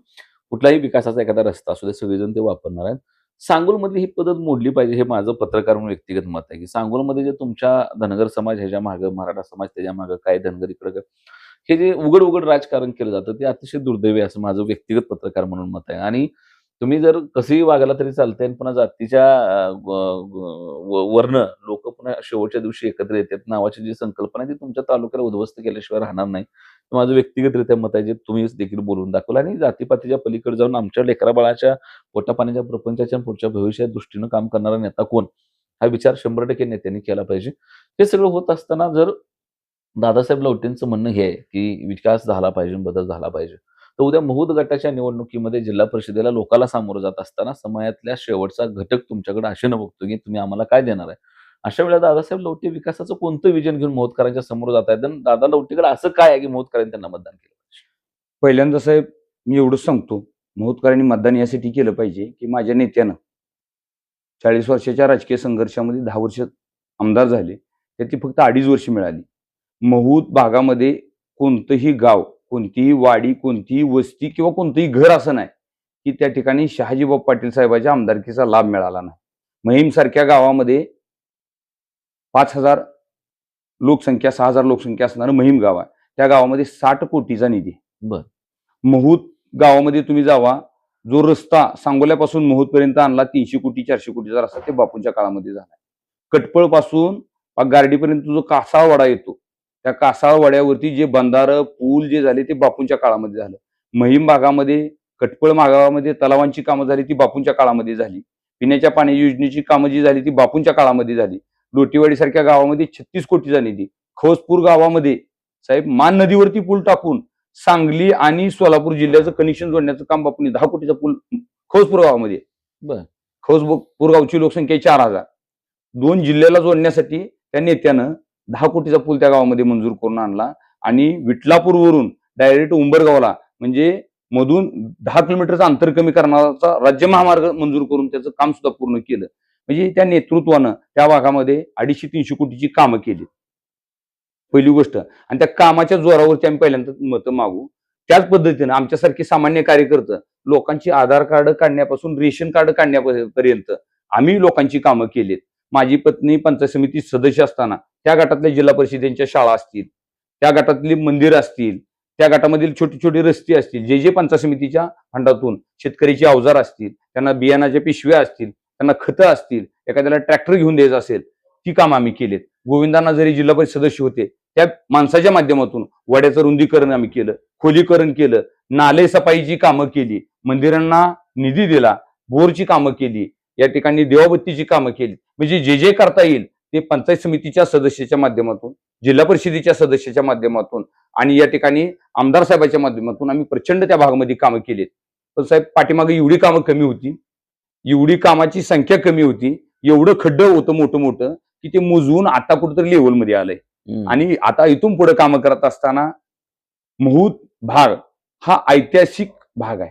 कुठलाही विकासाचा एखादा रस्ता असू दे, सगळेजण ते वापरणार आहेत. सांगोलमध्ये ही पद्धत मोडली पाहिजे, हे माझं पत्रकार म्हणून व्यक्तिगत मत आहे. की सांगोलमध्ये जे तुमच्या धनगर समाज ह्याच्या मागं, मराठा समाज त्याच्या मागं, काय धनगर इकडं, हे जे उघड राजकारण केलं जातं ते अतिशय दुर्दैवी असं माझं व्यक्तिगत पत्रकार म्हणून मत आहे. आणि तुम्ही जर कसंही वागायला तरी चालतंय, पुन्हा जातीच्या वर्ण लोक पुन्हा शेवटच्या दिवशी एकत्र येतात नावाची जी संकल्पना आहे ती तुमच्या तालुक्याला उद्ध्वस्त केल्याशिवाय राहणार नाही. माझं व्यक्तिगतरित्या मत आहे, जे तुम्ही देखील बोलून दाखवलं. आणि जातीपातीच्या पलीकडे जाऊन आमच्या लेकरा बाळाच्या पोटापाण्याच्या प्रपंचाच्या पुढच्या भविष्याच्या दृष्टीनं काम करणारा नेता कोण, हा विचार 100% नेत्यांनी केला पाहिजे. हे सगळं होत असताना जर दादासाहेब लवटेंचं म्हणणं हे आहे की विकास झाला पाहिजे, बदल झाला पाहिजे, तर उद्या महूद गटाच्या निवडणुकीमध्ये जिल्हा परिषदेला लोकाला सामोरं जात असताना समाजातल्या शेवटचा घटक तुमच्याकडे आशेनं बघतो की तुम्ही आम्हाला काय देणार आहे. अशा वेळेला दादासाहेब लवटे विकासाचं कोणतं विजन घेऊन मोहोतकरांच्या समोर जात आहेत, आणि दादा लवटेकडे असं काय आहे की मोहोतकरांनी त्यांना मतदान केलं पाहिजे? पहिल्यांदा साहेब मी एवढंच सांगतो, मोहोतकरांनी मतदान यासाठी केलं पाहिजे की माझ्या नेत्यानं 40 वर्षाच्या राजकीय संघर्षामध्ये 10 वर्ष आमदार झाले, त्याची फक्त 2.5 वर्ष मिळाली. महूद भागामध्ये कोणतंही गाव, कोणतीही वाडी, कोणतीही वस्ती किंवा कोणतंही घर असं नाही की त्या ठिकाणी शहाजीबाबू पाटील साहेबांच्या आमदारकीचा लाभ मिळाला नाही. महिम सारख्या गावामध्ये 5,000 लोकसंख्या, 6,000 लोकसंख्या असणारं महिम गाव आहे. त्या गावामध्ये 60 कोटीचा निधी. महूद गावामध्ये तुम्ही जावा, जो रस्ता सांगोल्यापासून महूदपर्यंत आणला 300 कोटी 400 कोटीचा रस्ता ते बापूंच्या काळामध्ये झाला. कटपळ पासून गारडीपर्यंत जो कासाळ वाडा येतो, त्या कासाळ वाड्यावरती जे बंधारं पूल जे झाले ते बापूंच्या काळामध्ये झालं. महिम भागामध्ये कटपळ गावामध्ये तलावांची कामं झाली ती बापूंच्या काळामध्ये झाली. पिण्याच्या पाणी योजनेची कामं जी झाली ती बापूंच्या काळामध्ये झाली. लोटीवाडी सारख्या गावामध्ये 36 कोटीचा निधी. खवसपूर गावामध्ये साहेब मान नदीवरती पूल टाकून सांगली आणि सोलापूर जिल्ह्याचं कनेक्शन जोडण्याचं काम बापूंनी 10 कोटीचा पूल खवसपूर गावामध्ये. बर. खवसपूर गावची लोकसंख्या 4,000. 2 जिल्ह्याला जोडण्यासाठी त्या नेत्यानं 10 कोटीचा पूल त्या गावामध्ये मंजूर करून आणला आणि विठलापूरवरून डायरेक्ट उंबरगावला म्हणजे मधून 10 किलोमीटरचं अंतर कमी करण्याचा राज्य महामार्ग मंजूर करून त्याचं काम सुद्धा पूर्ण केलं. म्हणजे त्या नेतृत्वानं त्या भागामध्ये 250-300 कोटीची कामं केली. पहिली गोष्ट. आणि त्या कामाच्या जोरावरती आम्ही पहिल्यांदा मतं मागू. त्याच पद्धतीनं आमच्यासारखे सामान्य कार्यकर्ते लोकांची आधार कार्ड काढण्यापासून रेशन कार्ड काढण्यापर्यंत आम्ही लोकांची कामं केलीत. माझी पत्नी पंचायत समिती सदस्य असताना त्या गटातल्या जिल्हा परिषदेच्या शाळा असतील, त्या गटातली मंदिर असतील, त्या गटामधील छोटी छोटी रस्ते असतील, जे जे पंचायत समितीच्या फंडातून शेतकऱ्याची अवजार असतील, त्यांना बियाणाच्या पिशव्या असतील, त्यांना खतं असतील, एखाद्याला ट्रॅक्टर घेऊन द्यायचं असेल, ती कामं आम्ही केलीत. गोविंदांना जरी जिल्हा परिषद सदस्य होते त्या माणसाच्या माध्यमातून वड्याचं रुंदीकरण आम्ही केलं, खोलीकरण केलं, नाले सफाईची कामं केली, मंदिरांना निधी दिला, बोरची कामं केली, या ठिकाणी देवाबत्तीची कामं केली. म्हणजे जे जे करता येईल ते पंचायत समितीच्या सदस्याच्या माध्यमातून, जिल्हा परिषदेच्या सदस्याच्या माध्यमातून आणि या ठिकाणी आमदार साहेबांच्या माध्यमातून आम्ही प्रचंड त्या भागामध्ये कामं केलीत. पण साहेब पाठीमागे एवढी कामं कमी होती, एवढी कामाची संख्या कमी होती, एवढं खड्डं होतं मोठं मोठं की ते मोजवून आता कुठेतरी लेवलमध्ये आलंय. आणि आता इथून पुढे कामं करत असताना महूद भाग हा ऐतिहासिक भाग आहे.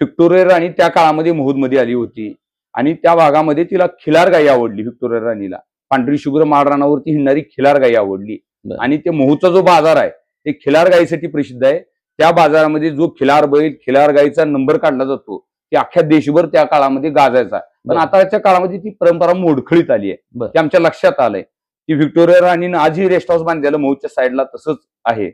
व्हिक्टोरिया राणी त्या काळामध्ये महूदमध्ये आली होती आणि त्या भागामध्ये तिला खिलार गाई आवडली. व्हिक्टोरिया राणीला पांढरी शुभ्र माळरानावरती हिंडणारी खिलार गाई आवडली आणि ते महूदचा जो बाजार आहे ते खिलार गाईसाठी प्रसिद्ध आहे. त्या बाजारामध्ये जो खिलार बैल खिलार गाईचा नंबर काढला जातो ते अख्ख्या देशभर त्या काळामध्ये गाजायचा. पण आताच्या काळामध्ये ती परंपरा मोडखळीत आली आहे. ते आमच्या लक्षात आलंय की व्हिक्टोरिया राणीनं आजही रेस्ट हाऊस बांधलेलं महूदच्या साईडला तसंच आहे.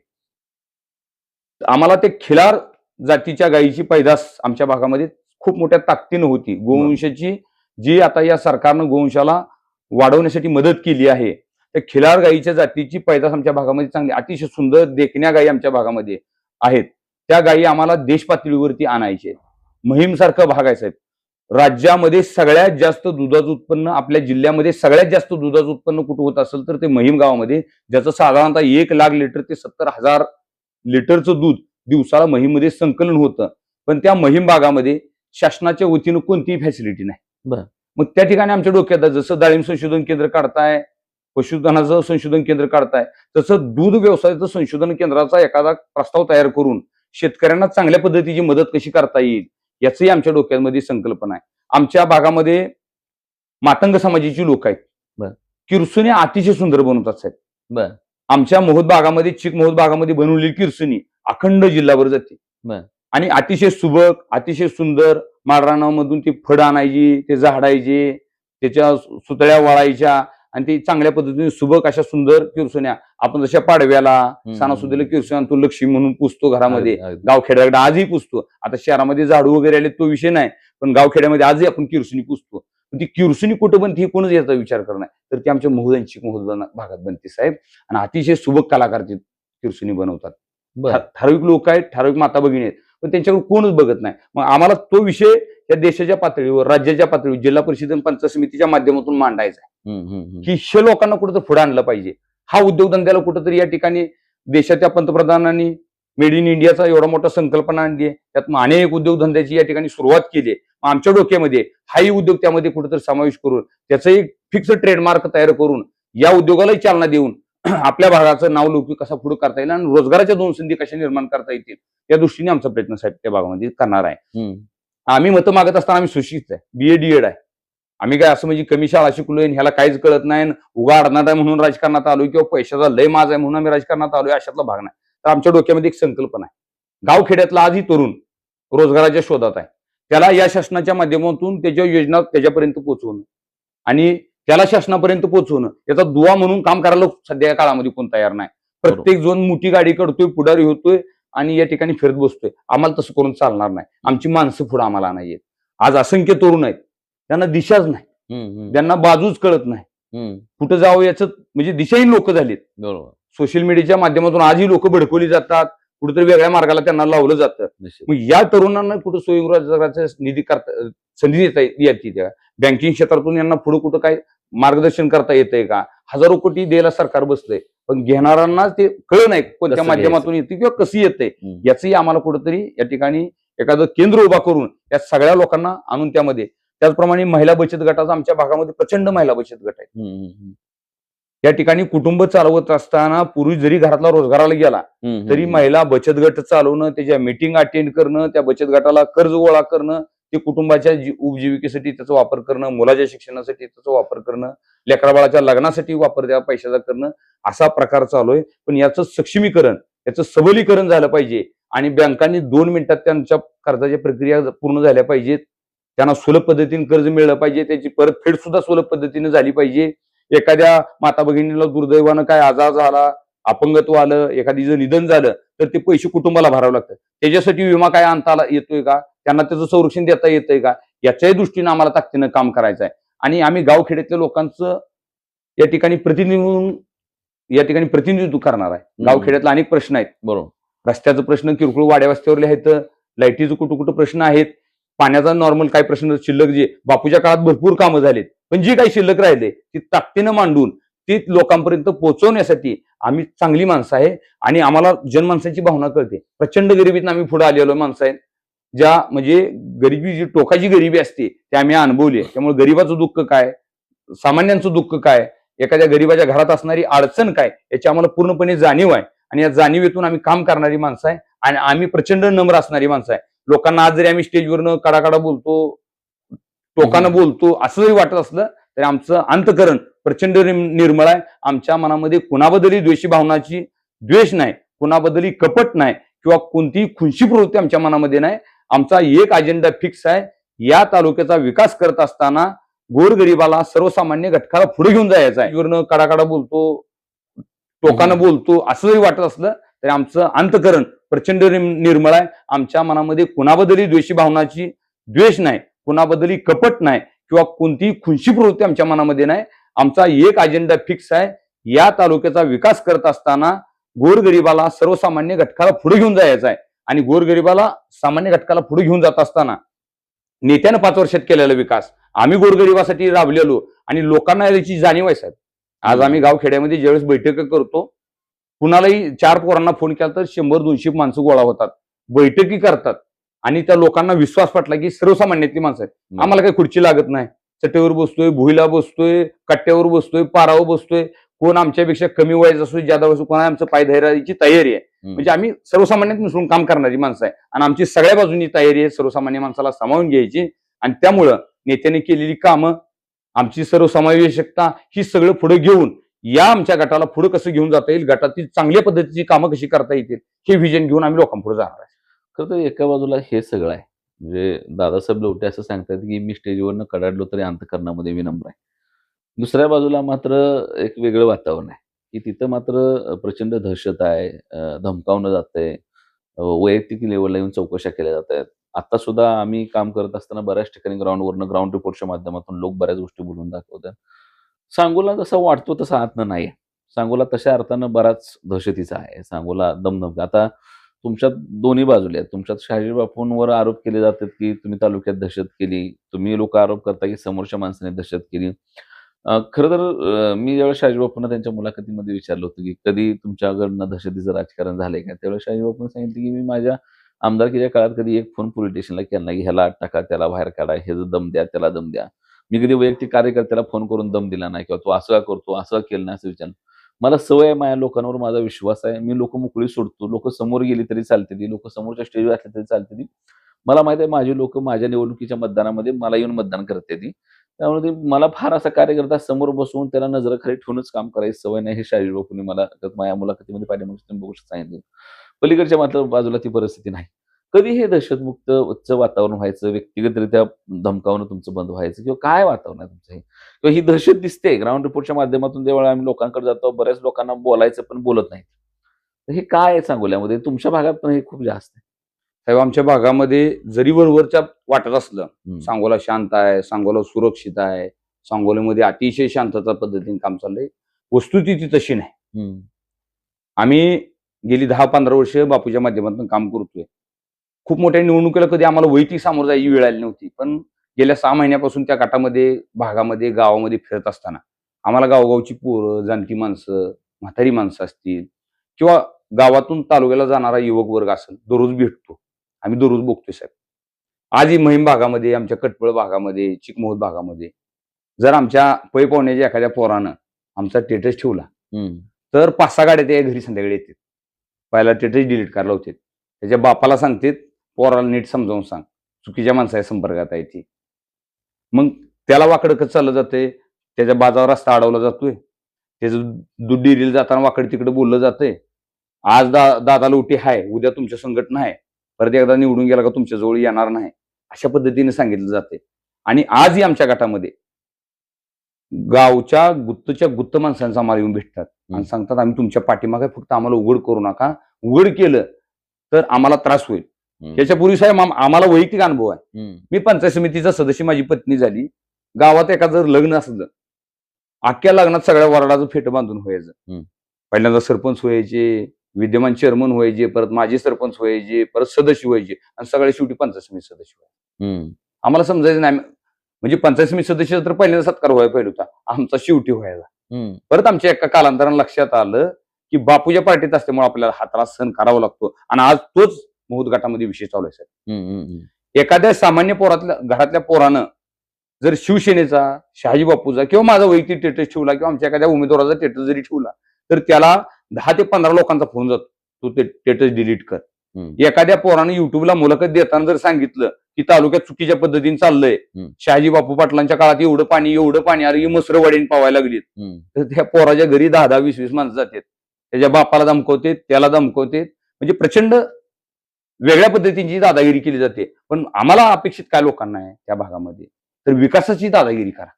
आम्हाला ते खिलार जातीच्या गायीची पैदास आमच्या भागामध्ये खूप मोठ्या ताकदीनं होती. गोवंशाची जी आता या सरकारनं गोवंशाला वाढवण्यासाठी मदत केली आहे, त्या खिलार गायीच्या जातीची पैदास आमच्या भागामध्ये चांगली, अतिशय सुंदर देखण्या गायी आमच्या भागामध्ये आहेत. त्या गायी आम्हाला देश पातळीवरती आणायचे. महिमसारखं भाग आहे साहेब. राज्यामध्ये सगळ्यात जास्त दुधाचं उत्पन्न, आपल्या जिल्ह्यामध्ये सगळ्यात जास्त दुधाचं उत्पन्न कुठं होत असेल तर ते महिम गावामध्ये, ज्याचं साधारणतः 1 लाख लिटर ते 70,000 लिटरचं दूध दिवसाला महिममध्ये संकलन होतं. पण त्या महिम भागामध्ये शासनाच्या वतीनं कोणतीही फॅसिलिटी नाही. मग त्या ठिकाणी आमच्या डोक्यात जसं डाळिंब संशोधन केंद्र काढताय, पशुधनाचं संशोधन केंद्र काढताय, तसं दूध व्यवसायाचं संशोधन केंद्राचा एखादा प्रस्ताव तयार करून शेतकऱ्यांना चांगल्या पद्धतीची मदत कशी करता येईल याचंही आमच्या डोक्यामध्ये संकल्पना आहे. आमच्या भागामध्ये मातंग समाजाची लोक आहेत. किरसुनी अतिशय सुंदर बनवतात साहेब. आमच्या महूद भागामध्ये, चिक महूद भागामध्ये बनवलेली किरसुनी अखंड जिल्हाभर जाते आणि अतिशय सुबक, अतिशय सुंदर. माळरानामधून ती फळं आणायची, ते झाडायचे, त्याच्या सुतळ्या वळायच्या आणि ती चांगल्या पद्धतीने सुबक अशा सुंदर किरसुन्या आपण जशा पाडव्याला सणासुदीला किरसुन्या तो लक्ष्मी म्हणून पुसतो घरामध्ये, गावखेड्याकडे आजही पुसतो. आता शहरामध्ये झाडू वगैरे आले तो विषय नाही, पण गावखेड्यामध्ये आजही आपण किरसुनी पुसतो. ती किरसुनी कुठं बनते हे कोणच याचा विचार करणार, तर ती आमच्या महूद भागात बनते साहेब. आणि अतिशय सुबक कलाकार ती किरसुनी बनवतात. ठराविक लोक आहेत, ठराविक माता भगिनी आहेत, पण त्यांच्याकडे कोणच बघत नाही. मग आम्हाला तो विषय या देशाच्या पातळीवर, राज्याच्या पातळीवर, जिल्हा परिषद आणि पंचायत समितीच्या माध्यमातून मांडायचा आहे की हे लोकांना कुठं पुढे आणलं पाहिजे. हा उद्योगधंद्याला कुठंतरी या ठिकाणी देशाच्या पंतप्रधानांनी मेड इन इंडियाचा एवढा मोठा संकल्पना आणली आहे, त्यात अनेक उद्योगधंद्याची या ठिकाणी सुरुवात केली आहे. आमच्या डोक्यामध्ये हाही उद्योग त्यामध्ये कुठेतरी समावेश करून त्याचं एक फिक्स ट्रेडमार्क तयार करून या उद्योगालाही चालना देऊन आपल्या भागाचं नाव लौकिक कसा पुढे करता येईल आणि रोजगाराच्या 2 संधी कशा निर्माण करता येतील या दृष्टीने आमचा प्रयत्न साहेब त्या भागामध्ये करणार आहे. आम्ही मतं मागत असताना आम्ही सुशिक्षित आहे, BA DED आहे. आम्ही काय असं म्हणजे कमी शाळा शिकलोय ह्याला काहीच कळत नाही, उगा अडणार आहे म्हणून राजकारणात आलोय किंवा पैशाचा लय माज आहे म्हणून आम्ही राजकारणात आलोय अशातला भाग नाही. तर आमच्या डोक्यामध्ये एक संकल्पना आहे. गावखेड्यातला आजही तरुण रोजगाराच्या शोधात आहे, त्याला या शासनाच्या माध्यमातून त्याच्या योजना त्याच्यापर्यंत पोहोचवणं आणि त्याला शासनापर्यंत पोहोचवणं याचा दुवा म्हणून काम करायला सध्या काळामध्ये कोण तयार नाही. प्रत्येक जण मोठी गाडी करतोय, पुढारी होतोय आणि या ठिकाणी फिरत बसतोय. आम्हाला तसं करून चालणार नाही. आमची माणसं पुढे आम्हाला नाही येत. आज असंख्य तरुण आहेत, त्यांना दिशाच नाही, त्यांना बाजूच कळत नाही, कुठं जावं याचं म्हणजे दिशाहीन लोक झालीत. सोशल मीडियाच्या माध्यमातून आजही लोक भडकवली जातात, कुठेतरी वेगळ्या मार्गाला त्यांना लावलं जातं. निश्चित. मग या तरुणांना कुठं स्वयंरोजगाराचा निधी करता संधी देता येते त्या बँकिंग क्षेत्रातून यांना पुढे कुठं काय मार्गदर्शन करता येतंय का? हजारो कोटी द्यायला सरकार बसलंय, पण घेणाऱ्यांना ते कळ नाही कोणत्या कसं माध्यमातून येते किंवा कसं येतंय. हम्म. याचंही आम्हाला कुठंतरी या ठिकाणी एखादं केंद्र उभा करून या सगळ्या लोकांना आणून त्यामध्ये, त्याचप्रमाणे महिला बचत गटाचा आमच्या भागामध्ये प्रचंड महिला बचत गट आहे. हम्म, हम्म, या ठिकाणी कुटुंब चालवत असताना पुरुष जरी घरातला रोजगाराला गेला हम्म, तरी हम्म. महिला बचत गट चालवणं, त्याच्या मीटिंग अटेंड करणं, त्या बचत गटाला कर्ज गोळा करणं, ते कुटुंबाच्या उपजीविकेसाठी त्याचा वापर करणं, मुलाच्या शिक्षणासाठी त्याचा वापर करणं, लेकराबाळाच्या लग्नासाठी वापर त्या पैशाचा करणं, असा प्रकार चालू आहे. पण याचं सक्षमीकरण, याचं सबलीकरण झालं पाहिजे आणि बँकांनी 2 मिनिटात त्यांच्या कर्जाच्या प्रक्रिया पूर्ण झाल्या पाहिजेत. त्यांना सुलभ पद्धतीने कर्ज मिळलं पाहिजे, त्याची परतफेड सुद्धा सुलभ पद्धतीने झाली पाहिजे. एखाद्या माता भगिनीला दुर्दैवानं काय आजार झाला, अपंगत्व आलं, एखादीचं निधन झालं तर ते पैसे कुटुंबाला भरावे लागतात. त्याच्यासाठी विमा काय आणता येतोय का? त्यांना त्याचं संरक्षण देता येतंय का? याच्याही दृष्टीनं आम्हाला ताकदीनं काम करायचं आहे. आणि आम्ही गावखेड्यातल्या लोकांचं या ठिकाणी प्रतिनिधित्व करणार आहे. गावखेड्यातले अनेक प्रश्न आहेत. बरोबर. रस्त्याचा प्रश्न किरकोळ वाड्या वस्त्यावरले आहेत, लाईटीचं कुठं कुठं प्रश्न आहेत, पाण्याचा नॉर्मल काय प्रश्न शिल्लक जे बापूच्या काळात भरपूर कामं झालीत, पण जी काही शिल्लक राहिले ती ताकदीनं मांडून ती लोकांपर्यंत पोहोचवण्यासाठी आम्ही चांगली माणसं आहे आणि आम्हाला जनमानसाची भावना कळते. प्रचंड गरिबीतून आम्ही पुढे आलेलो माणसं आहेत, ज्या म्हणजे गरिबी जी टोकाची गरिबी असते ते आम्ही अनुभवली. त्यामुळे गरिबाचं दुःख काय, सामान्यांचं दुःख काय, एखाद्या गरिबाच्या घरात असणारी अडचण काय, याची आम्हाला पूर्णपणे जाणीव आहे आणि या जाणीवेतून आम्ही काम करणारी माणसं आहे आणि आम्ही प्रचंड नम्र असणारी माणसं आहे. लोकांना आज जरी आम्ही स्टेजवरनं कडाकडा बोलतो, टोकानं बोलतो, असं जरी वाटत असलं तरी आमचं अंतकरण प्रचंड निर्मळ आहे. आमच्या मनामध्ये कुणाबद्दलही द्वेषी भावनाची द्वेष नाही, कुणाबद्दलही कपट नाही किंवा कोणतीही खुनशी प्रवृत्ती आमच्या मनामध्ये नाही. आमचा एक अजेंडा फिक्स आहे, या तालुक्याचा विकास करत असताना गोरगरिबाला, सर्वसामान्य घटकाला पुढे घेऊन जायचं आहे. वरनं कडाकडा बोलतो, टोकानं बोलतो, असं जरी वाटत असलं तरी आमचं अंतकरण प्रचंड निर्मळ आहे. आमच्या मनामध्ये कुणाबद्दलही द्वेषी भावनाची द्वेष नाही, कुणाबद्दलही कपट नाही किंवा कोणतीही खुनशी प्रवृत्ती आमच्या मनामध्ये नाही. आमचा एक अजेंडा फिक्स आहे, या तालुक्याचा विकास करत असताना गोरगरिबाला, सर्वसामान्य घटकाला पुढे घेऊन जायचं आहे आणि गोरगरिबाला, सामान्य घटकाला पुढे घेऊन जात असताना नेत्यानं 5 वर्षात केलेला विकास आम्ही गोरगरिबासाठी राबलेलो आणि लोकांना याची जाणीव आहे साहेब. आज आम्ही गावखेड्यामध्ये ज्यावेळेस बैठक करतो, कुणालाही 4 पोरांना फोन केला तर 100-200 माणसं गोळा होतात, बैठकी करतात आणि त्या लोकांना विश्वास पटला की सर्वसामान्यातली माणसं आहेत. आम्हाला काही खुर्ची लागत नाही, चटेवर बसतोय, भुईला बसतोय, कट्ट्यावर बसतोय, पारावर बसतोय, कोण आमच्यापेक्षा कमी वयाचा असो, जादा वयाचा, कोणा आमचं पाय धैर्याची तयारी आहे. म्हणजे आम्ही सर्वसामान्यात मिसळून काम करणारी माणसं आहे आणि आमची सगळ्या बाजूनी तयारी आहे सर्वसामान्य माणसाला सामावून घ्यायची. आणि त्यामुळं नेत्याने केलेली कामं, आमची सर्वसमावेशकता ही सगळं पुढे घेऊन या आमच्या गटाला पुढे कसं घेऊन जाता येईल, गटातील चांगल्या पद्धतीची कामं कशी करता येतील हे व्हिजन घेऊन आम्ही लोकांपुढे जाणार आहे. खरं तर एका बाजूला हे सगळं आहे, म्हणजे दादासाहेब लवटे असं सांगतात की मी स्टेजवरनं कडाडलो तरी अंतःकरणामध्ये विनम्र आहे. दुसऱ्या बाजूला मात्र एक वेगळं वातावरण आहे की तिथं मात्र प्रचंड दहशत आहे, धमकावलं जातंय, वैयक्तिक लेवलला येऊन चौकशा केल्या जात आहेत. आता सुद्धा आम्ही काम करत असताना बऱ्याच ठिकाणी ग्राउंडवरनं ग्राउंड रिपोर्टच्या माध्यमातून लोक बऱ्याच गोष्टी बोलून दाखवतात. सांगोला जसा वाटतो तसा आतनं नाही. सांगोला तशा अर्थानं बराच दहशतीचा आहे. सांगोला दमदम. आता तुमच्यात दोन्ही बाजूला आहेत. तुमच्यात शहाजी बापूंवर आरोप केले जातात की तुम्ही तालुक्यात दहशत केली. तुम्ही लोक आरोप करता की समोरच्या माणसाने दहशत केली. खरं तर मी ज्यावेळेस शहाजी बापूंना त्यांच्या मुलाखतीमध्ये विचारलं होतं की कधी तुमच्याकडनं दहशतीचं राजकारण झालंय का? त्यावेळेस शहाजी बापूंनी सांगितलं की मी माझ्या आमदारकीच्या काळात कधी एक फोन पोलीस स्टेशनला केला नाही की ह्याला आत टाका, त्याला बाहेर काढा, ह्याचं दम द्या, त्याला दम द्या. मी कधी वैयक्तिक कार्यकर्त्याला फोन करून दम दिला नाही किंवा तो असं का करतो, असं केलं नाही असं विचारलं. मला सवय आहे, माझ्या लोकांवर माझा विश्वास आहे. मी लोक मोकळी सोडतो. लोक समोर गेली तरी चालते ती, लोक समोरच्या स्टेजवर असले तरी चालते ती. मला माहिती आहे माझी लोक माझ्या निवडणुकीच्या मतदानामध्ये मला येऊन मतदान करते ती. त्यामुळे मला फार असा कार्यकर्ता समोर बसवून त्याला नजरेखाली ठेवूनच काम करायची सवय नाही. हे शहाजी बापूंनी मला माझ्या मुलाखतीमध्ये पाठीमागे तुम्ही बघू शकता सांगितलं. पलीकडच्या मात्र बाजूला ती परिस्थिती नाही. कधी हे दहशतमुक्त वातावरण व्हायचं, व्यक्तिगतरित्या धमकावणं तुमचं बंद व्हायचं किंवा काय वातावरण आहे तुमचं हे? किंवा ही दहशत दिसते ग्राउंड रिपोर्टच्या माध्यमातून ज्यावेळेला आम्ही लोकांकडे जातो, बऱ्याच लोकांना बोलायचं पण बोलत नाहीत. तर हे काय आहे सांगोल्यामध्ये? तुमच्या भागात पण हे खूप जास्त आहे. साहेब आमच्या भागामध्ये जरी वरवरच्या वाटत असलं, सांगोला शांत आहे, सांगोला सुरक्षित आहे, सांगोल्यामध्ये अतिशय शांतता पद्धतीने काम चाललंय, वस्तुस्थिती तशी नाही. आम्ही गेली 10-15 वर्ष बापूच्या माध्यमातून काम करतोय. खूप मोठ्या निवडणुकीला कधी आम्हाला वैयक्तिक सामोरं जायची वेळ आली नव्हती. पण गेल्या 6 महिन्यापासून त्या गटामध्ये, भागामध्ये, गावामध्ये फिरत असताना आम्हाला गावोगावची पोरं, जाणती माणसं, म्हातारी माणसं असतील किंवा गावातून तालुक्याला जाणारा युवक वर्ग असेल, दररोज भेटतो. आम्ही दररोज बघतोय साहेब. आजही महिम भागामध्ये, आमच्या कटपळ भागामध्ये, चिकमोहद भागामध्ये जर आमच्या पै पाहुण्याच्या एखाद्या पोरानं आमचा स्टेटस ठेवला, तर 5-6 गाड्या त्या घरी संध्याकाळी येतात. पहिला स्टेटस डिलीट करायला होते. त्याच्या बापाला सांगतात, पोराला नीट समजावून सांग, चुकीच्या माणसाच्या संपर्कात आहे ती. मग त्याला वाकडं कसं चाललं जातंय, त्याच्या बाजावर रस्ता अडवला जातोय, त्याचं दूध डेअरीला जाताना वाकडं तिकडं बोललं जातंय. आज दादाला उठी आहे, उद्या तुमच्या संघटना आहे, परत एकदा निवडून गेला का तुमच्याजवळ येणार नाही, अशा पद्धतीने सांगितलं जाते. आणि आजही आमच्या गटामध्ये गावच्या गुत्तच्या गुत्त माणसांचा आम्हाला येऊन भेटतात आणि सांगतात, आम्ही तुमच्या पाठीमागे, फक्त आम्हाला उघड करू नका, उघड केलं तर आम्हाला त्रास होईल. याच्यापूर्वी साहेब आम्हाला वैयक्तिक अनुभव आहे. मी पंचायत समितीचा सदस्य, माझी पत्नी झाली. गावात एका जर लग्न असलं, अख्ख्या लग्नात सगळ्या वॉर्डाचं फेटं बांधून व्हायचं. पहिल्यांदा सरपंच व्हायचे, विद्यमान चेअरमन व्हायचे, परत माजी सरपंच व्हायचे, परत सदस्य व्हायचे आणि सगळ्या शेवटी पंचायत समिती सदस्य व्हायचे. आम्हाला समजायचं नाही, म्हणजे पंचायत समिती सदस्य तर पहिल्यांदा सत्कार व्हायला पाहिजे होता, आमचा शेवटी व्हायला. परत आमच्या एका कालांतरानं लक्षात आलं की बापूच्या पार्टीत असल्यामुळे आपल्याला हा त्रास सहन करावा लागतो. आणि आज तोच मोहद गटामध्ये विषय चालू आहे साहेब. एखाद्या सामान्य घरातल्या पोरानं जर शिवसेनेचा, शहाजी बापूचा किंवा माझा वैयक्तिक स्टेटस ठेवला किंवा आमच्या एखाद्या उमेदवाराचा स्टेटस जरी ठेवला, तर त्याला 10 ते 15 लोकांचा फोन जातो, तू ते स्टेटस डिलीट कर. एखाद्या पोरानं युट्यूबला मुलाखत देताना जर सांगितलं की तालुक्यात चुकीच्या पद्धतीने चाललंय, शहाजी बापू पाटलांच्या काळात एवढं पाणी, अरे मसरं वाढीन पावायला लागलीत, तर त्या पोराच्या घरी 10-10, 20-20 माणसं जातात. त्याच्या बापाला धमकवते, त्याला धमकवते. म्हणजे प्रचंड वेगळ्या पद्धतीची दादागिरी केली जाते. पण आम्हाला अपेक्षित काय लोकांना आहे त्या भागामध्ये, तर विकासाची दादागिरी करा.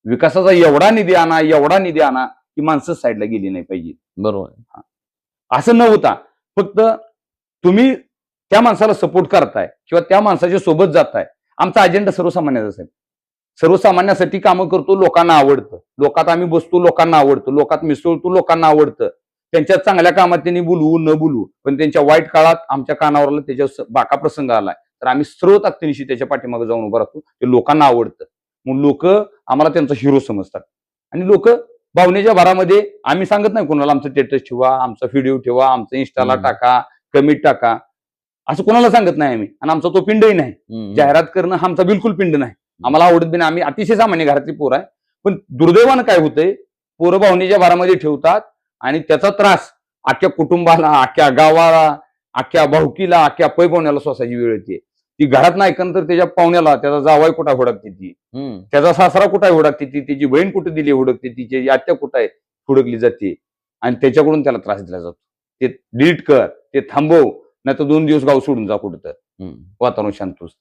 विकासाचा एवढा निधी आणा की माणसं साईडला गेली नाही पाहिजे. बरोबर. असं न होता फक्त तुम्ही त्या माणसाला सपोर्ट करताय किंवा त्या माणसाच्या सोबत जाताय. आमचा अजेंडा सर्वसामान्याचा असेल. सर्वसामान्यासाठी कामं करतो, लोकांना आवडतं. लोकात आम्ही बसतो, लोकांना आवडतं. लोकात मिसळतो, लोकांना आवडतं. त्यांच्या चांगल्या कामात त्यांनी बोलवू न बोलवू, पण त्यांच्या वाईट काळात आमच्या कानावरला त्याच्या बाका प्रसंग आलाय, तर आम्ही सर्व ताकदीनिशी त्याच्या पाठीमागे जाऊन उभं राहतो. ते लोकांना आवडतं. मग लोक आम्हाला त्यांचा हिरो समजतात. आणि लोक भावनेच्या भरामध्ये, आम्ही सांगत नाही कोणाला आमचं स्टेटस ठेवा, आमचा व्हिडिओ ठेवा, आमचं इंस्टाला टाका, कमेंट टाका, असं कोणाला सांगत नाही आम्ही. आणि आमचा तो पिंडही नाही. जाहिरात करणं हा आमचा बिलकुल पिंड नाही. आम्हाला आवडत बी नाही. आम्ही अतिशय सामान्य घरातली पोरं आहे. पण दुर्दैवानं काय होतंय, पोरं भावनेच्या भरामध्ये ठेवतात आणि त्याचा त्रास अख्ख्या कुटुंबाला, अख्ख्या गावाला, अख्ख्या भाऊकीला, अख्ख्या पै पाहुण्याला सोसायची वेळ येते. ती घरात नाही तर त्याच्या पाहुण्याला, त्याचा जावाई कुठं हुडकते ती, त्याचा सासरा कुठं हुडकते ती, त्याची बहीण कुठे दिली हुडकते, तिची आत्या कुठं आहे हुडकली जाते आणि त्याच्याकडून त्याला त्रास दिला जातो. ते डिलीट कर, ते थांबव, नाही तर 2 दिवस गाव सोडून जा कुठं तर, वातावरण शांत असतं.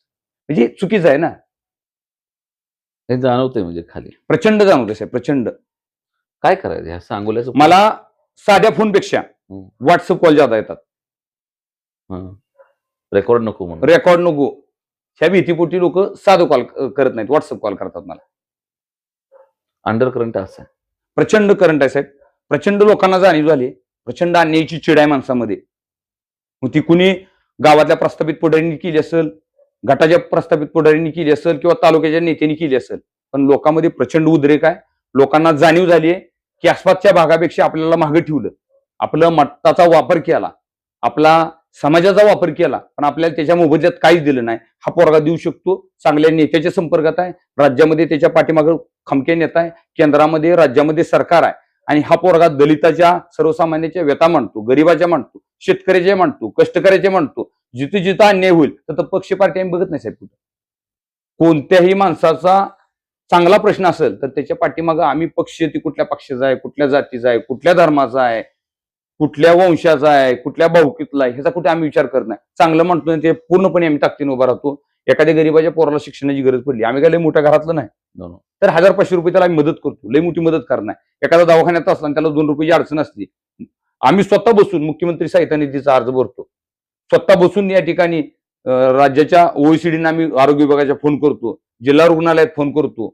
म्हणजे चुकीचं आहे ना. हे जाणवतंय म्हणजे खाली प्रचंड जाणवतंय साहेब, प्रचंड. काय करायचं ह्या सांगोल्याचं? मला साध्या फोनपेक्षा व्हॉट्सअप कॉल जादा येतात. रेकॉर्ड नको म्हणून. रेकॉर्ड नको, ह्या भीतीपोटी लोक साधं कॉल करत नाहीत, व्हॉट्सअप कॉल करतात मला. अंडर करंट असं आहे, प्रचंड करंट आहे साहेब. प्रचंड लोकांना जाणीव झाली, प्रचंड अन्यायाची चिड आहे माणसामध्ये. मग ती कुणी गावातल्या प्रस्थापित पुढाऱ्यांनी केली असेल, गटाच्या प्रस्थापित पुढाऱ्यांनी केली असेल किंवा तालुक्याच्या नेत्यांनी केली असेल, पण लोकांमध्ये प्रचंड उद्रेक आहे. लोकांना जाणीव झाली आहे की आसपासच्या भागापेक्षा आपल्याला मागे ठेवलं, आपलं मताचा वापर केला, आपला समाजाचा वापर केला, पण आपल्याला त्याच्या मोबदल्यात काहीच दिलं नाही. हा पोरगा देऊ शकतो, चांगल्या नेत्याच्या संपर्कात आहे, राज्यामध्ये त्याच्या पाठीमागे खमके नेता आहे, केंद्रामध्ये राज्यामध्ये सरकार आहे, आणि हा पोरगा दलिताच्या, सर्वसामान्याच्या व्यथा मांडतो, गरीबाच्या मांडतो, शेतकऱ्याच्या मांडतो, कष्टकऱ्याचे मांडतो. जिथे जिथं अन्याय होईल तर पक्ष पार्टी आम्ही बघत नाही साहेब. कुठं कोणत्याही माणसाचा चांगला प्रश्न असेल तर त्याच्या पाठीमागं आम्ही पक्ष, ती कुठल्या पक्षाचा आहे, कुठल्या जातीचा आहे, कुठल्या धर्माचा आहे, कुठल्या वंशाचा आहे, कुठल्या भाऊकीतला आहे, ह्याचा कुठे आम्ही विचार करत नाही. चांगलं म्हणतो ते पूर्णपणे आम्ही ताकदीने उभा राहतो. एखाद्या गरीबाच्या पोराला शिक्षणाची गरज पडली, आम्ही काय लय मोठ्या घरातलं नाही, तर 1000-500 रुपये त्याला आम्ही मदत करतो. लय मोठी मदत करणार. एखादा दवाखान्यात असला आणि त्याला 2 रुपयाची अडचण असली, आम्ही स्वतः बसून मुख्यमंत्री सहायता निधीचा अर्ज भरतो. स्वतः बसून या ठिकाणी राज्याच्या ओईसीडीने आम्ही आरोग्य विभागाच्या फोन करतो, जिल्हा रुग्णालयात फोन करतो.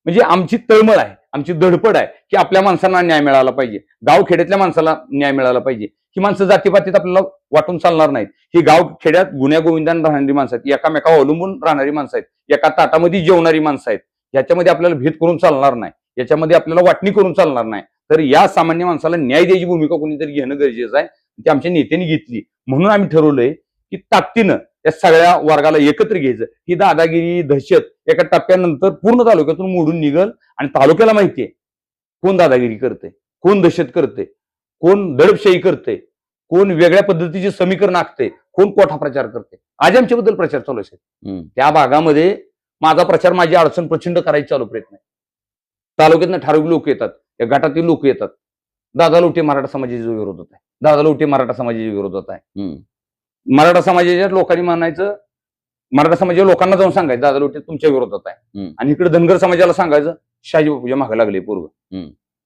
म्हणजे आमची तळमळ आहे, आमची धडपड आहे की आपल्या माणसांना न्याय मिळाला पाहिजे, गावखेड्यातल्या माणसाला न्याय मिळाला पाहिजे. ही माणसं जातीपातीत आपल्याला वाटून चालणार नाहीत. ही गाव खेड्यात गुन्ह्या गोविंदान राहणारी माणसं आहेत, एकामेकावर अवलंबून राहणारी माणसं आहेत, एका ताटामध्ये जेवणारी माणसं आहेत. याच्यामध्ये आपल्याला भेद करून चालणार नाही, याच्यामध्ये आपल्याला वाटणी करून चालणार नाही. तर या सामान्य माणसाला न्याय द्यायची भूमिका कोणीतरी घेणं गरजेचं आहे. ती आमच्या नेत्यांनी घेतली. म्हणून आम्ही ठरवलंय की ताकदीनं या सगळ्या वर्गाला एकत्र घ्यायचं. ही दादागिरी दहशत एका टप्प्यानंतर पूर्ण तालुक्यातून मोडून निघल. आणि तालुक्याला माहितीये कोण दादागिरी करते, कोण दहशत करते, कोण दडपशाही करते, कोण वेगळ्या पद्धतीचे समीकरण आखते, कोण कोठा प्रचार करते. आज आमच्याबद्दल प्रचार चालू आहे. त्या भागामध्ये माझा प्रचार, माझी अडचण प्रचंड करायची चालू प्रयत्न आहे. तालुक्यातनं ठराविक लोक येतात, या गटातील लोक येतात. दादा लोटे मराठा समाजाच्या विरोधात आहे, दादा लोटे मराठा समाजाच्या विरोधात आहे. मराठा समाजाच्या लोकांनी म्हणायचं, मराठा समाजाच्या लोकांना जाऊन सांगायचं दादा लोटे तुमच्या विरोधात आहे. आणि इकडे धनगर समाजाला सांगायचं शहाजी बापूच्या मागे लागले पोरग.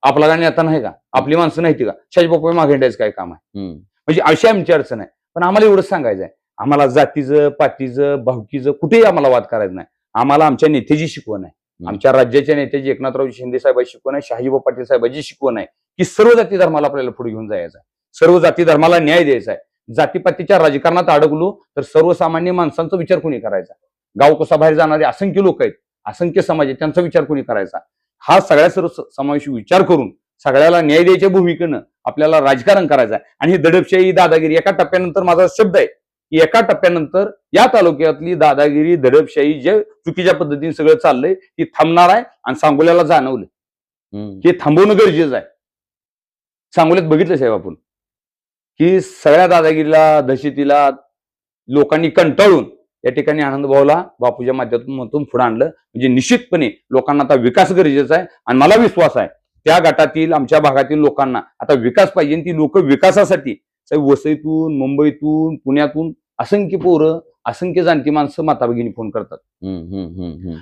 आपला गाणी आता नाही का, आपली माणसं नाही का, शहाजी बापू मागे हिंडायचं काय काम आहे. म्हणजे अशी आमची अडचण आहे. पण आम्हाला एवढंच सांगायचं आहे, आम्हाला जातीचं पातीचं भावकीचं कुठेही आम्हाला वाद करायचं नाही. आम्हाला आमच्या नेत्याची शिकवण आहे, आमच्या राज्याच्या नेत्याची एकनाथराव शिंदे साहेबांची शिकवण आहे, शहाजीबाबू पाटील साहेबांची शिकवण आहे की सर्व जाती धर्माला आपल्याला पुढे घेऊन जायचं आहे, सर्व जाती धर्माला न्याय द्यायचा आहे. जातीपातीच्या राजकारणात अडकलो तर सर्वसामान्य माणसांचा विचार कोणी करायचा. गाव कसा बाहेर जाणारे असंख्य लोक आहेत, असंख्य समाज आहेत, त्यांचा विचार कोणी करायचा. हा सगळ्या सर्व समावेशी विचार करून सगळ्याला न्याय द्यायच्या भूमिकेनं आपल्याला राजकारण करायचं आहे. आणि ही दडपशाही दादागिरी एका टप्प्यानंतर, माझा शब्द आहे की एका टप्प्यानंतर या तालुक्यातली दादागिरी दडपशाही जे चुकीच्या पद्धतीने सगळं चाललंय ती थांबणार आहे. आणि सांगोल्याला जाणवलं हे थांबवणं गरजेचं आहे. सांगोल्यात बघितलं साहेब आपण की सगळ्या दादागिरीला दहशतीला लोकांनी कंटाळून या ठिकाणी आनंद भाऊला बापूच्या माध्यमातून पुढे आणलं. म्हणजे निश्चितपणे लोकांना आता विकास गरजेचा आहे. आणि मला विश्वास आहे त्या गटातील आमच्या भागातील लोकांना आता विकास पाहिजे. ती लोक विकासासाठी वसईतून, मुंबईतून, पुण्यातून असंख्य पोरं, असंख्य जाणती माणसं माता भगिनी फोन करतात.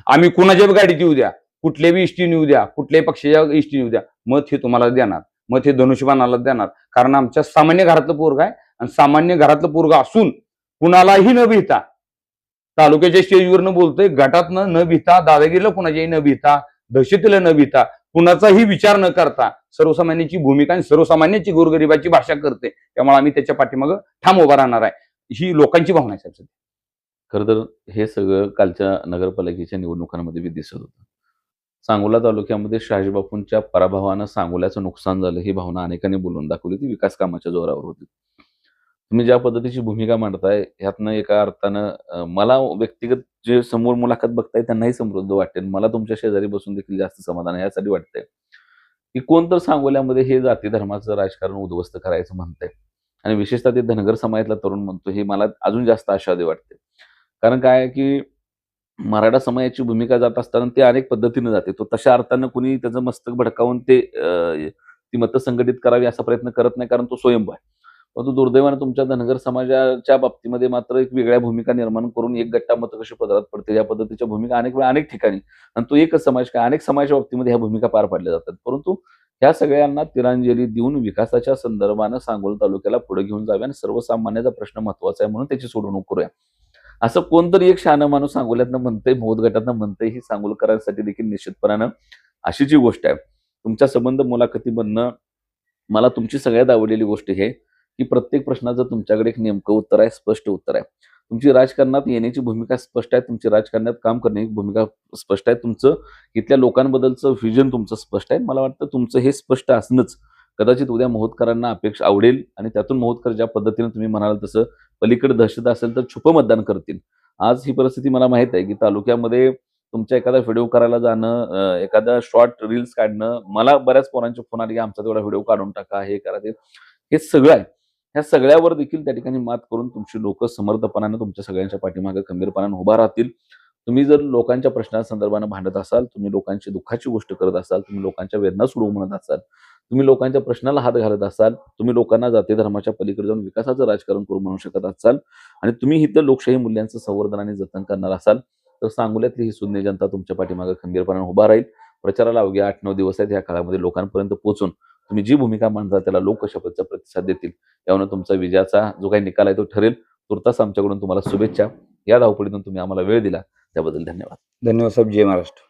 आम्ही कुणाच्या गाडीत येऊ द्या, कुठल्या बी इष्टीने येऊ द्या, कुठल्याही पक्षाच्या इष्टीने येऊ द्या, मत हे तुम्हाला देणार, मत हे धनुष्यबाणाला देणार. कारण आमच्या सामान्य घरातलं पोरग आहे. आणि सामान्य घरातलं पोरग असून कुणालाही न भीता तालुक्याच्या स्टेजवरनं बोलतोय, गटातनं न भीता, दादागिरीला कुणाच्याही न भीता, दहशतीला न भीता, कुणाचाही विचार न करता सर्वसामान्याची भूमिका आणि सर्वसामान्याची गोरगरिबाची भाषा करते. त्यामुळे आम्ही त्याच्या पाठीमागं ठाम उभा राहणार आहे. ही लोकांची भावना आहे साहेब. खरं तर हे सगळं कालच्या नगरपालिकेच्या निवडणुकांमध्ये बी दिसत होतं. सांगोला तालुक्यामध्ये शहाजी बापूंच्या पराभवानं सांगोल्याचं नुकसान झालं ही भावना अनेकांनी बोलून दाखवली. ती विकास कामाच्या जोरावर होती. तुम्ही ज्या पद्धतीची भूमिका मांडताय ह्यातनं एका अर्थानं मला व्यक्तिगत जे समोर मुलाखत बघताय त्यांनाही समृद्ध वाटेल. मला तुमच्या शेजारी बसून देखील जास्त समाधान आहे. यासाठी वाटतंय की कोण तर सांगोल्यामध्ये हे जाती धर्माचं राजकारण उद्ध्वस्त करायचं म्हणतंय आणि विशेषतः ते धनगर समाजातला तरुण म्हणतो, हे मला अजून जास्त आशावादी वाटते. कारण काय आहे की मराठा समाजाची भूमिका जात असताना ते अनेक पद्धतीने जाते. तो तशा अर्थानं कुणी त्याचं मस्तक भडकावून ती मतं संघटित करावी असा प्रयत्न करत नाही, कारण तो स्वयंभू आहे. परंतु दुर्दैवानं तुमच्या धनगर समाजाच्या बाबतीमध्ये मात्र एक वेगळ्या भूमिका निर्माण करून एक गट्टा मतं कशी पदरात पडते या पद्धतीच्या भूमिका अनेक वेळा अनेक ठिकाणी, आणि तो एकच समाज काय अनेक समाजाच्या बाबतीमध्ये ह्या भूमिका पार पाडल्या जातात. परंतु ह्या सगळ्यांना तिरांजली देऊन विकासाच्या संदर्भानं सांगोला तालुक्याला पुढे घेऊन जावे आणि सर्वसामान्याचा प्रश्न महत्वाचा आहे म्हणून त्याची सोडवणूक करूया असं कोणतरी एक शहाणा माणूस सांगोल्यातनं म्हणतंय, महोद गटातनं म्हणतंय. ही सांगोलकरांसाठी देखील निश्चितपणानं अशीची गोष्ट आहे. तुमच्या संबंध मुलाखतीमधनं मला तुमची सगळ्यात आवडलेली गोष्ट हे की प्रत्येक प्रश्नाचं तुमच्याकडे एक नेमकं उत्तर आहे, स्पष्ट उत्तर आहे. तुमची राजकारणात येण्याची भूमिका स्पष्ट आहे, तुमची राजकारणात काम करण्याची भूमिका स्पष्ट आहे, तुमचं इथल्या लोकांबद्दलचं व्हिजन तुमचं स्पष्ट आहे. मला वाटतं तुमचं हे स्पष्ट असणंच कदाचित उद्या महोदकरांना अपेक्षा आवडेल आणि त्यातून महोदकर ज्या पद्धतीने तुम्ही म्हणाल तसं पलीकडे दहशत असेल तर छुपं मतदान करतील. आज ही परिस्थिती मला माहित आहे की तालुक्यामध्ये तुमच्या एखादा व्हिडिओ करायला जाणं, एखादा शॉर्ट रील्स काढणं, मला बऱ्याच पोरांचे फोन आले की आमचा तेवढा व्हिडिओ काढून टाका, हे करा, ते हे सगळं आहे. ह्या सगळ्यावर देखील त्या ठिकाणी मात करून तुमची लोक समर्थपणाने तुमच्या सगळ्यांच्या पाठीमागे खंबीरपणाने उभा राहतील. तुम्ही जर लोकांच्या प्रश्नासंदर्भाने भांडत असाल, तुम्ही लोकांची दुःखाची गोष्ट करत असाल, तुम्ही लोकांच्या वेदना सोडवून म्हणत असाल, तुम्ही लोकांच्या प्रश्नाला हात घालत असाल, तुम्ही लोकांना जाती धर्माच्या पलीकडे जाऊन विकासाचं राजकारण करून म्हणू शकत असाल आणि तुम्ही इथं लोकशाही मूल्यांचं संवर्धन आणि जतन करणार असाल तर सांगोल्यातली ही सुज्ञ जनता तुमच्या पाठीमागे खंबीरपणाने उभा राहील. प्रचाराला अवघ्या 8-9 दिवस आहेत. या काळामध्ये लोकांपर्यंत पोहोचून तुम्ही जी भूमिका मांडता त्याला लोक कशा पद्धतीचा प्रतिसाद देतील यावरून तुमचा विजयाचा जो काही निकाल आहे तो ठरेल. तुर्तास आमच्याकडून तुम्हाला शुभेच्छा. या धावपळीतून तुम्ही आम्हाला वेळ दिला त्याबद्दल धन्यवाद. धन्यवाद साहेब. जय महाराष्ट्र.